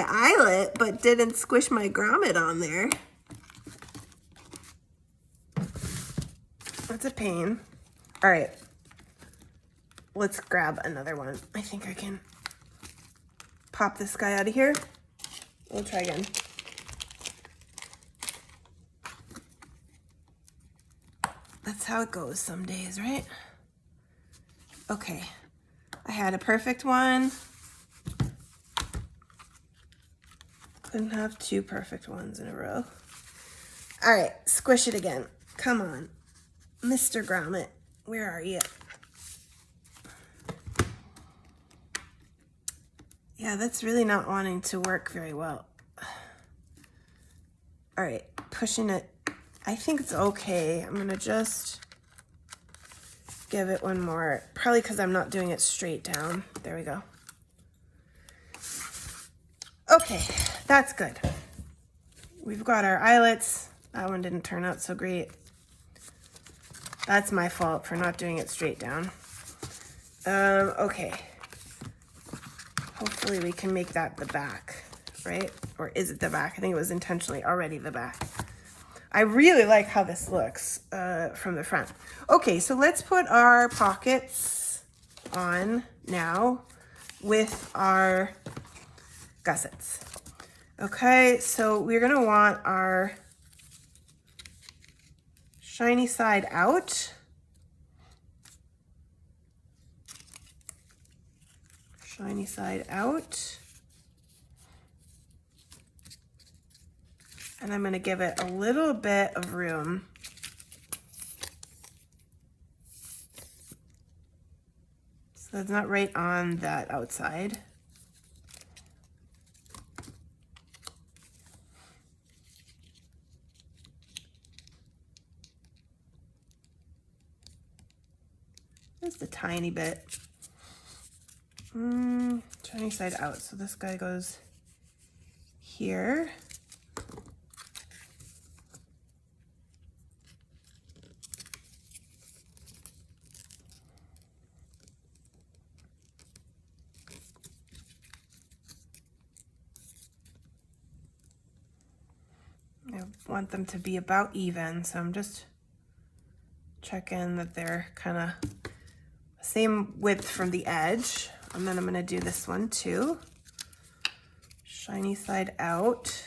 eyelet, but didn't squish my grommet on there. That's a pain. All right, let's grab another one. I think I can pop this guy out of here. We'll try again. That's how it goes some days, right? Okay, I had a perfect one. Couldn't have two perfect ones in a row. All right, squish it again. Come on, Mr. Grommet, where are you? Yeah, that's really not wanting to work very well. All right, pushing it. I think it's okay. I'm gonna just give it one more, probably because I'm not doing it straight down. There we go. Okay, that's good. We've got our eyelets. That one didn't turn out so great. That's my fault for not doing it straight down. Okay. Hopefully we can make that the back, right? Or is it the back? I think it was intentionally already the back. I really like how this looks from the front. Okay, so let's put our pockets on now with our gussets. Okay, so we're gonna want our shiny side out. Shiny side out. And I'm gonna give it a little bit of room. So it's not right on that outside. Just a tiny bit. Shiny side out. So this guy goes here. I want them to be about even, so I'm just checking that they're kind of same width from the edge. And then I'm going to do this one too. shiny side out.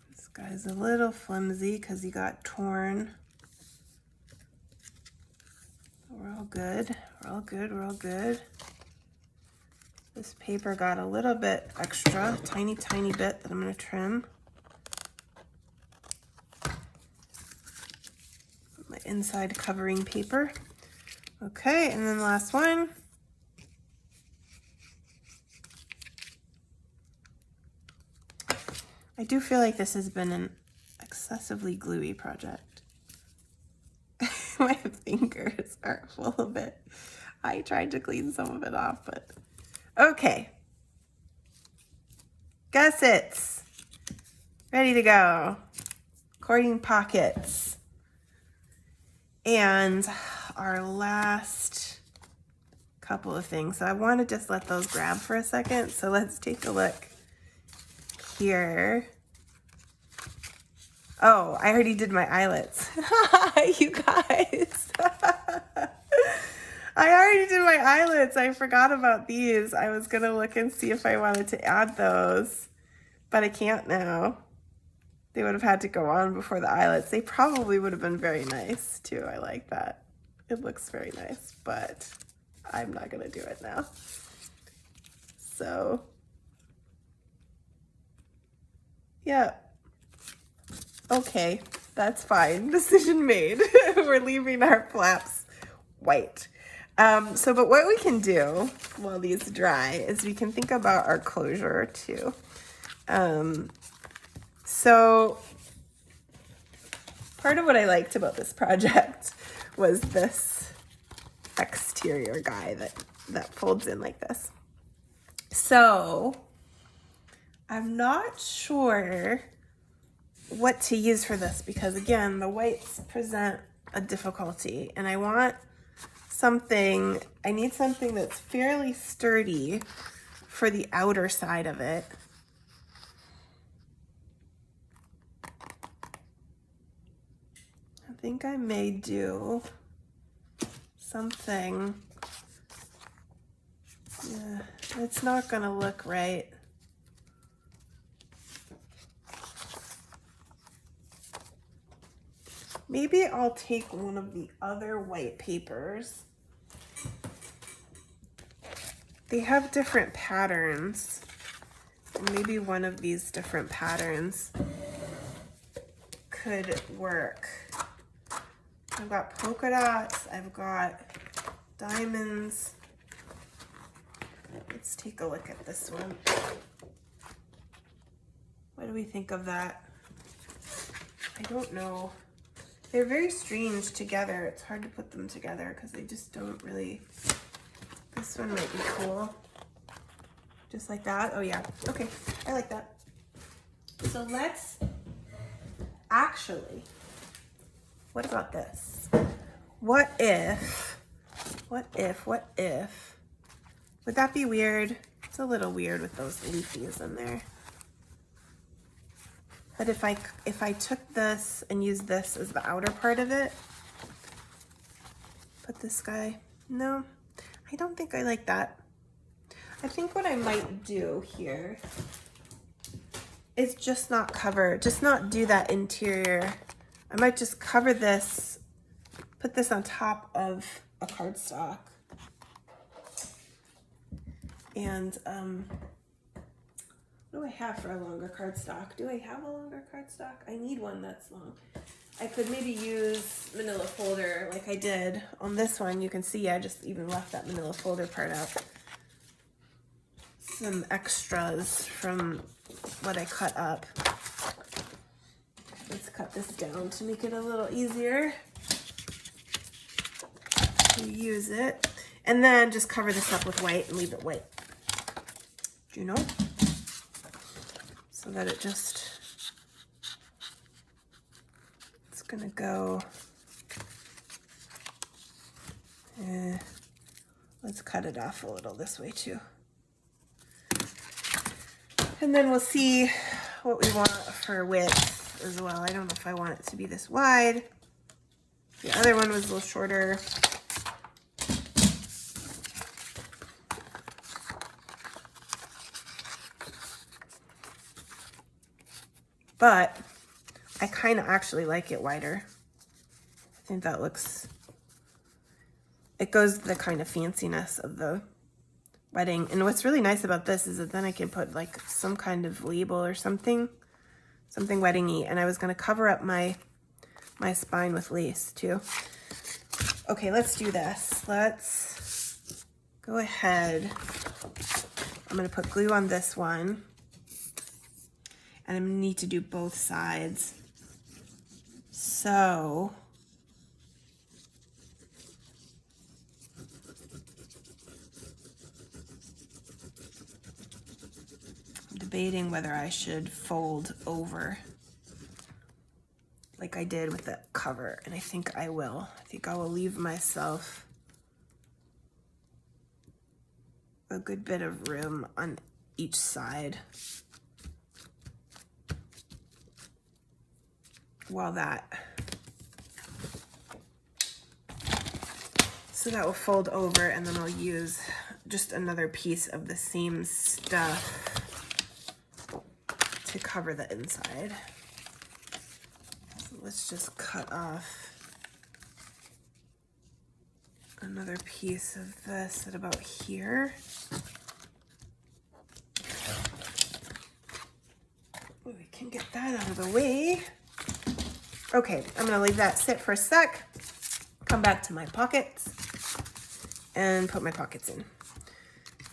This guy's a little flimsy because he got torn. We're all good. We're all good. We're all good. This paper got a little bit extra, tiny bit that I'm going to trim. My inside covering paper. Okay, and then the last one. I do feel like this has been an excessively gluey project. My fingers are full of it. I tried to clean some of it off, but okay. Gussets. Ready to go. Accordion pockets. And our last couple of things. So I want to just let those grab for a second. So let's take a look here. Oh, I already did my eyelets. You guys. I already did my eyelets. I forgot about these. I was going to look and see if I wanted to add those, but I can't now. They would have had to go on before the eyelets. They probably would have been very nice too. I like that. It looks very nice, but I'm not going to do it now. So, yeah. Okay, that's fine. Decision made. We're leaving our flaps white. But what we can do while these dry is we can think about our closure too. So part of what I liked about this project was this exterior guy that folds in like this. So I'm not sure what to use for this because again, the whites present a difficulty and I need something that's fairly sturdy for the outer side of it. I think I may do something. Yeah, it's not gonna look right. Maybe I'll take one of the other white papers. They have different patterns. Maybe one of these different patterns could work. I've got polka dots, I've got diamonds. Let's take a look at this one. What do we think of that? I don't know. They're very strange together. It's hard to put them together because they just don't really. This one might be cool. Just like that. Oh yeah. Okay. I like that. So let's actually, what about this? What if, would that be weird? It's a little weird with those leafies in there. But if I took this and used this as the outer part of it, put this guy, no, I don't think I like that. I think what I might do here is just not do that interior. I might just cover this, put this on top of a cardstock. And what do I have for a longer cardstock? Do I have a longer cardstock? I need one that's long. I could maybe use manila folder like I did on this one. You can see I just even left that manila folder part out. Some extras from what I cut up. Let's cut this down to make it a little easier to use it. And then just cover this up with white and leave it white. Do you know? So that it's gonna go, let's cut it off a little this way too. And then we'll see what we want for width as well. I don't know if I want it to be this wide. The other one was a little shorter. But I kind of actually like it wider. I think that looks, it goes the kind of fanciness of the wedding. And what's really nice about this is that then I can put like some kind of label or something wedding-y. And I was gonna cover up my spine with lace too. Okay, let's do this. Let's go ahead. I'm gonna put glue on this one. And I need to do both sides. So I'm debating whether I should fold over like I did with the cover, and I think I will. I think I will leave myself a good bit of room on each side while so that will fold over, and then I'll use just another piece of the same stuff to cover the inside. So let's just cut off another piece of this at about here. We can get that out of the way. Okay, I'm gonna leave that sit for a sec, come back to my pockets, and put my pockets in.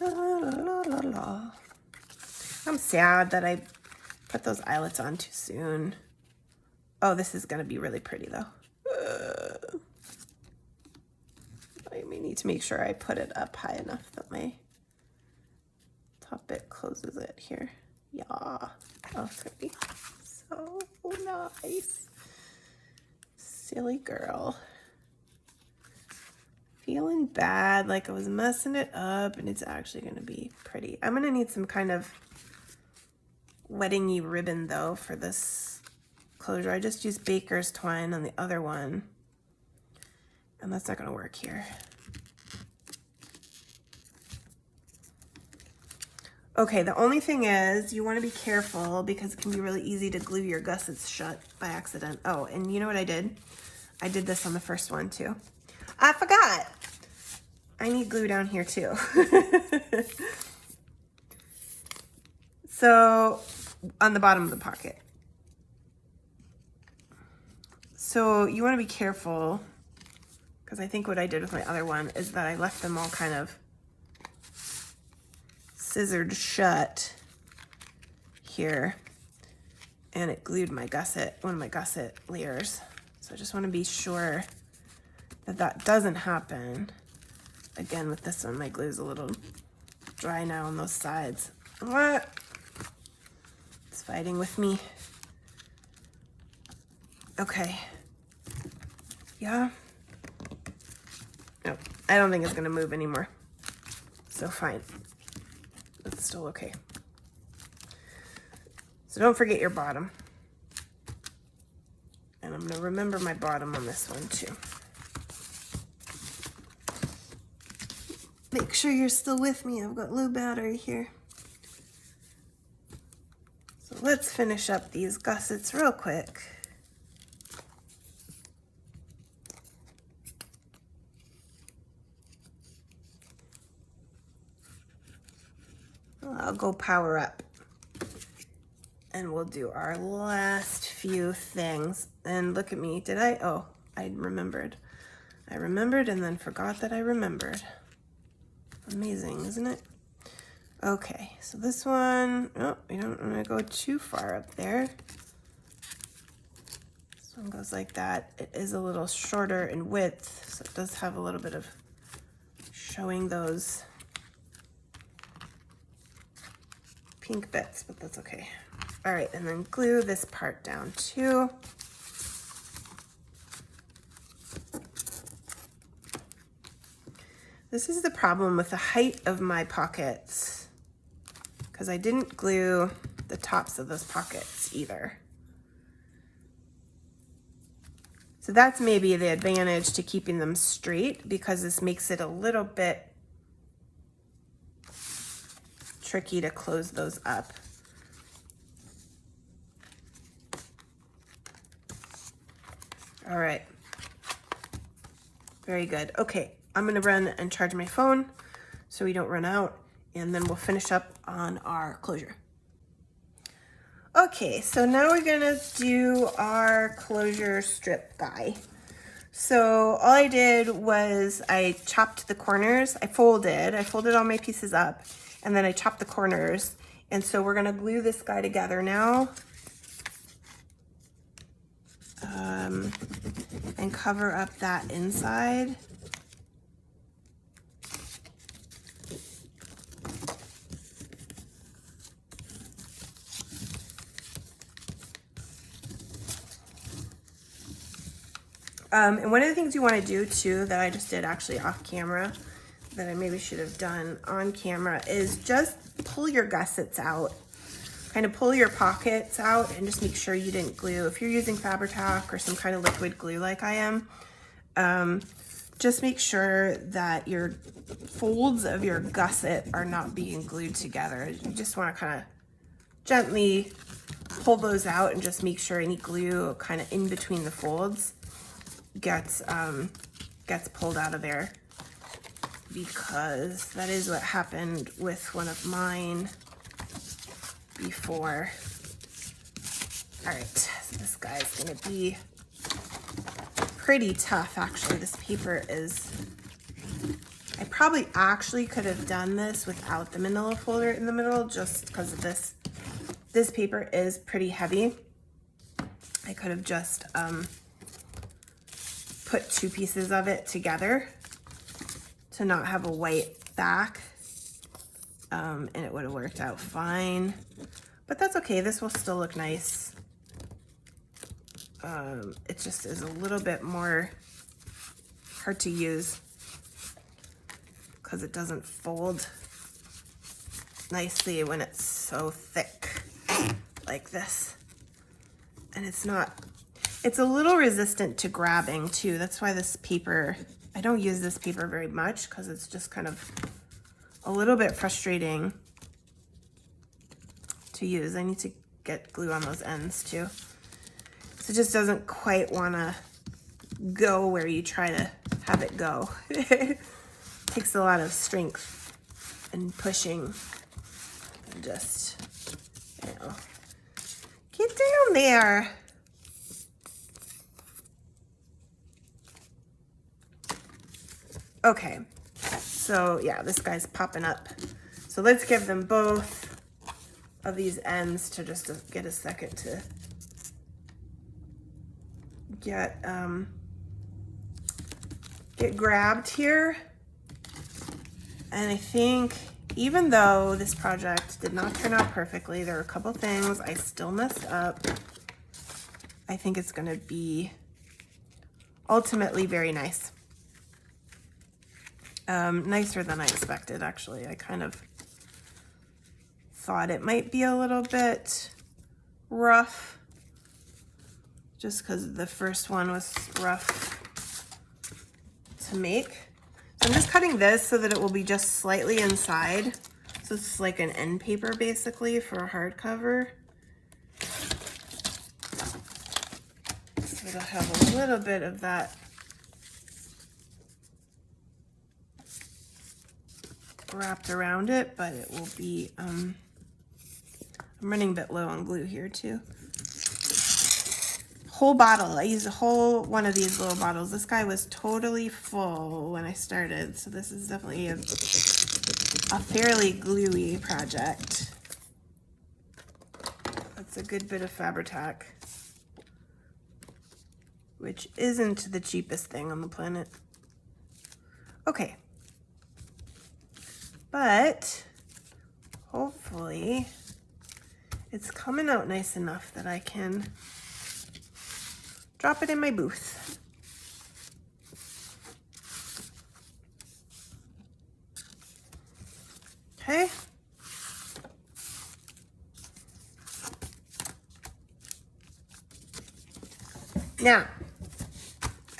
La, la, la, la, la. I'm sad that I put those eyelets on too soon. Oh, this is gonna be really pretty though. I may need to make sure I put it up high enough that my top bit closes it here. Yeah. Oh, it's gonna be so nice. Silly girl. Feeling bad, like I was messing it up, and it's actually gonna be pretty. I'm gonna need some kind of wedding-y ribbon though for this closure. I just used baker's twine on the other one, and that's not gonna work here. Okay, the only thing is you want to be careful because it can be really easy to glue your gussets shut by accident. Oh, and you know what I did? I did this on the first one too. I forgot. I need glue down here too. So on the bottom of the pocket. So you want to be careful because I think what I did with my other one is that I left them all kind of scissored shut here, and it glued my gusset, one of my gusset layers. So I just want to be sure that that doesn't happen. Again, with this one, my glue's a little dry now on those sides. What? It's fighting with me. Okay. Yeah. No, I don't think it's gonna move anymore. So fine. That's still okay. So don't forget your bottom. And I'm gonna remember my bottom on this one too. Make sure you're still with me. I've got low battery here. So let's finish up these gussets real quick. I'll go power up and we'll do our last few things. And look at me, did I? Oh, I remembered. I remembered and then forgot that I remembered. Amazing, isn't it? Okay, so this one, oh, we don't want to go too far up there. This one goes like that. It is a little shorter in width, so it does have a little bit of showing those pink bits, but that's okay. All right, and then glue this part down too. This is the problem with the height of my pockets, because I didn't glue the tops of those pockets either. So So that's maybe the advantage to keeping them straight, because this makes it a little bit tricky to close those up. All right. Very good. Okay, I'm gonna run and charge my phone so we don't run out, and then we'll finish up on our closure. Okay, so now we're gonna do our closure strip guy. So all I did was I chopped the corners. I folded all my pieces up, and then I chopped the corners. And so we're gonna glue this guy together now. And cover up that inside. And one of the things you want to do too, that I just did actually off camera, that I maybe should have done on camera, is just pull your gussets out. Kind of pull your pockets out and just make sure you didn't glue. If you're using Fabri-Tac or some kind of liquid glue like I am, just make sure that your folds of your gusset are not being glued together. You just want to kind of gently pull those out and just make sure any glue kind of in between the folds gets pulled out of there, because that is what happened with one of mine before. All right, so this guy's gonna be pretty tough. Actually, this paper is, I probably actually could have done this without the manila folder in the middle, just because of this paper is pretty heavy. I could have just put two pieces of it together to not have a white back, and it would have worked out fine, but that's okay. This will still look nice. It just is a little bit more hard to use because it doesn't fold nicely when it's so thick like this. And it's a little resistant to grabbing too. That's why this paper, I don't use this paper very much, because it's just kind of a little bit frustrating to use. I need to get glue on those ends too. So it just doesn't quite want to go where you try to have it go. It takes a lot of strength and pushing and just, get down there. Okay, so yeah, this guy's popping up. So let's give them both of these ends to just get a second to get grabbed here. And I think even though this project did not turn out perfectly, there were a couple things I still messed up. I think it's gonna be ultimately very nice. Nicer than I expected, actually. I kind of thought it might be a little bit rough, just because the first one was rough to make. So I'm just cutting this so that it will be just slightly inside. So it's like an end paper basically for a hardcover. So it'll have a little bit of that wrapped around it, but it will be, I'm running a bit low on glue here too. Whole bottle. I used a whole one of these little bottles. This guy was totally full when I started, so this is definitely a fairly gluey project. That's a good bit of Fabri-Tac, which isn't the cheapest thing on the planet. Okay. But hopefully it's coming out nice enough that I can drop it in my booth. Okay. Now,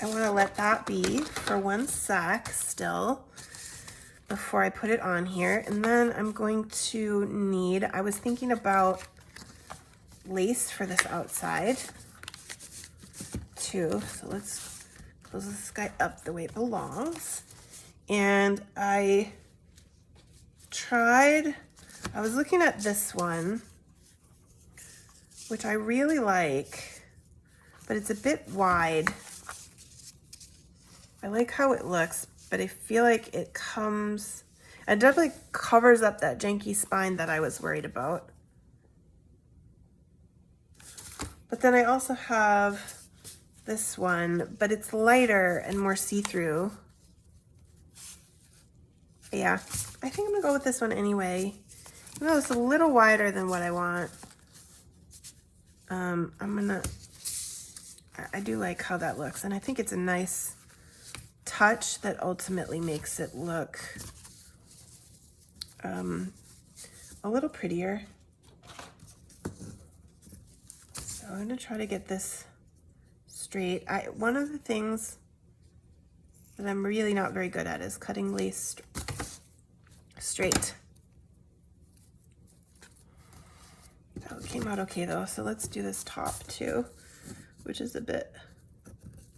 I want to let that be for 1 sec still before I put it on here. And then I'm going to need, I was thinking about lace for this outside too. So let's close this guy up the way it belongs. And I was looking at this one, which I really like, but it's a bit wide. I like how it looks, but I feel like it definitely covers up that janky spine that I was worried about. But then I also have this one, but it's lighter and more see-through. Yeah, I think I'm gonna go with this one anyway. Even though it's a little wider than what I want. I do like how that looks, and I think it's a nice touch that ultimately makes it look a little prettier. So I'm gonna try to get this straight. One of the things that I'm really not very good at is cutting lace straight. That came out okay though, so let's do this top too, which is a bit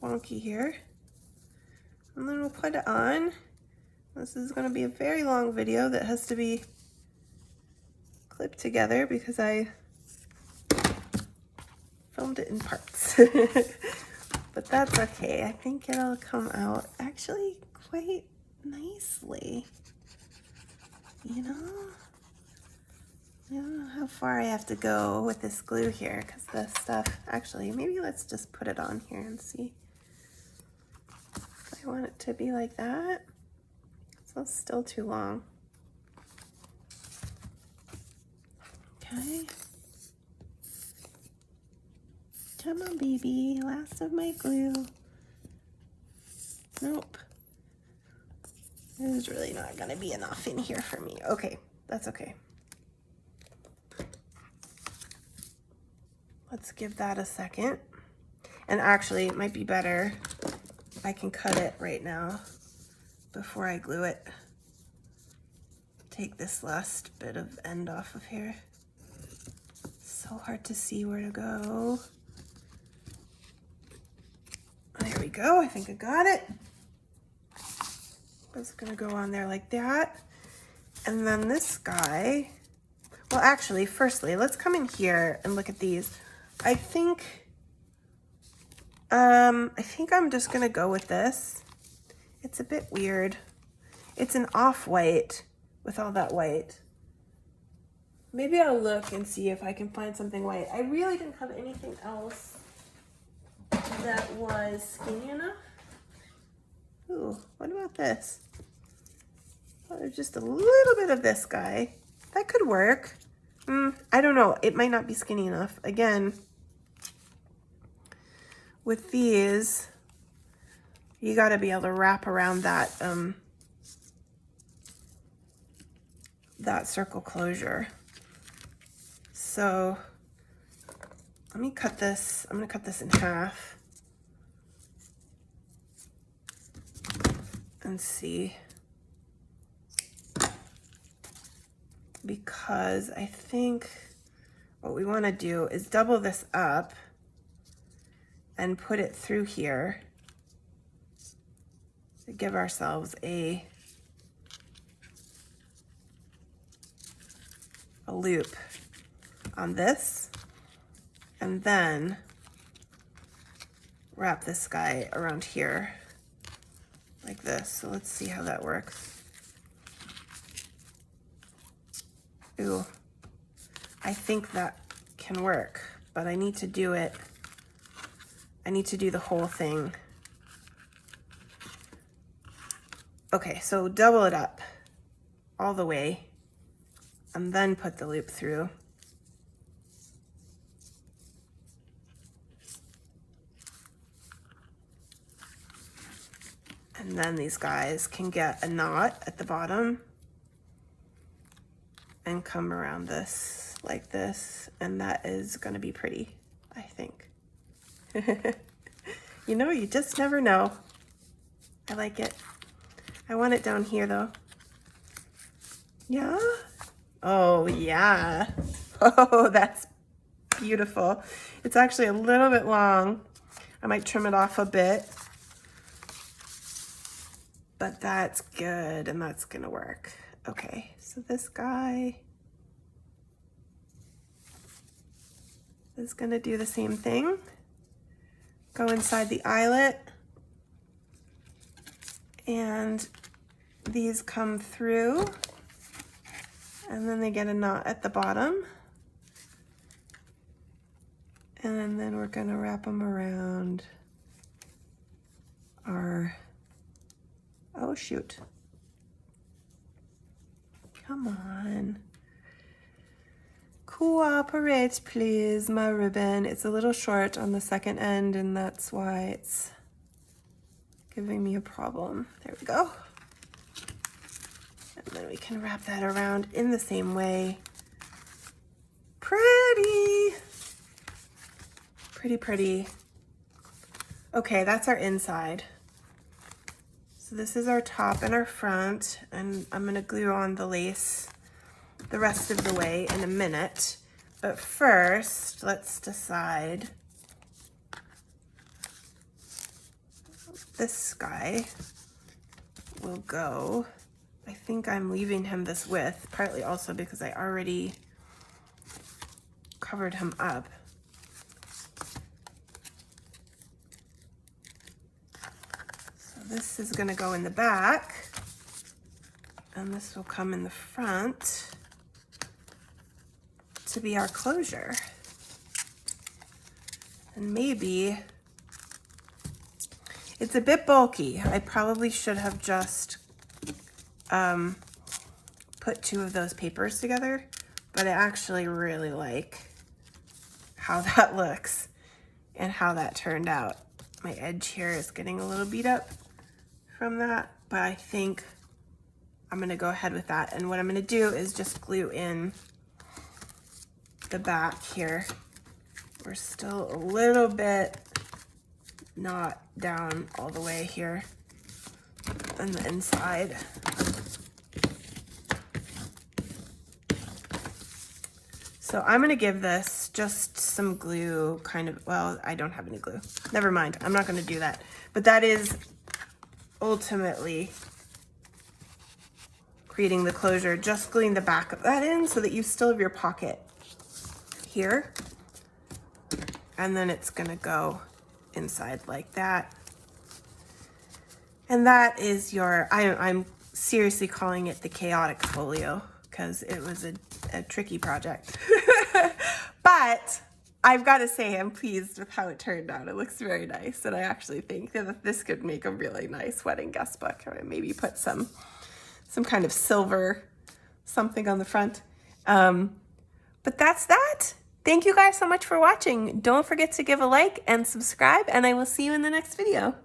wonky here. And then we'll put it on. This is going to be a very long video that has to be clipped together because I filmed it in parts. But that's okay. I think it'll come out actually quite nicely. You know? I don't know how far I have to go with this glue here because the stuff, actually, maybe let's just put it on here and see. I want it to be like that. So it's still too long. Okay. Come on, baby. Last of my glue. Nope. There's really not gonna be enough in here for me. Okay, that's okay. Let's give that a second. And actually, it might be better if I can cut it right now before I glue it. Take this last bit of end off of here. So hard to see where to go. There we go. I think I got it. It's gonna go on there like that. And then this guy, well, actually, firstly, let's come in here and look at these. I think I'm just gonna go with this. It's a bit weird. It's an off-white with all that white. Maybe I'll look and see if I can find something white. I really didn't have anything else that was skinny enough. Ooh, what about this? Oh, there's just a little bit of this guy. That could work. I don't know. It might not be skinny enough. Again, with these, you got to be able to wrap around that that circle closure. So let me cut this. I'm going to cut this in half and see, because I think what we want to do is double this up and put it through here to give ourselves a loop on this, and then wrap this guy around here like this. So let's see how that works. Ooh, I think that can work, but I need to do it. I need to do the whole thing. Okay, so double it up all the way and then put the loop through. And then these guys can get a knot at the bottom and come around this like this, and that is gonna be pretty, I think. You know, you just never know. I like it. I want it down here though. Yeah? Oh yeah. Oh, that's beautiful. It's actually a little bit long. I might trim it off a bit. But that's good, and that's gonna work. Okay, so this guy is gonna do the same thing. Go inside the eyelet, and these come through, and then they get a knot at the bottom. And then we're gonna wrap them around our, oh shoot. Come on. Cooperate, please, my ribbon. It's a little short on the second end, and that's why it's giving me a problem. There we go. And then we can wrap that around in the same way. Pretty. Pretty, pretty. Okay, that's our inside. So this is our top and our front, and I'm gonna glue on the lace the rest of the way in a minute. But first, let's decide. This guy will go, I think I'm leaving him this width, partly also because I already covered him up. This is going to go in the back, and this will come in the front to be our closure. And maybe it's a bit bulky. I probably should have just put two of those papers together, but I actually really like how that looks and how that turned out. My edge here is getting a little beat up from that, but I think I'm gonna go ahead with that. And what I'm gonna do is just glue in the back here. We're still a little bit not down all the way here on the inside. So I'm gonna give this just some glue, kind of, well, I don't have any glue. Never mind, I'm not gonna do that. But that is ultimately creating the closure, just gluing the back of that in so that you still have your pocket here. And then it's gonna go inside like that. And that is your, I'm seriously calling it the chaotic folio because it was a tricky project. But I've got to say I'm pleased with how it turned out. It looks very nice, and I actually think that this could make a really nice wedding guest book, or maybe put some kind of silver something on the front. But that's that. Thank you guys so much for watching. Don't forget to give a like and subscribe, and I will see you in the next video.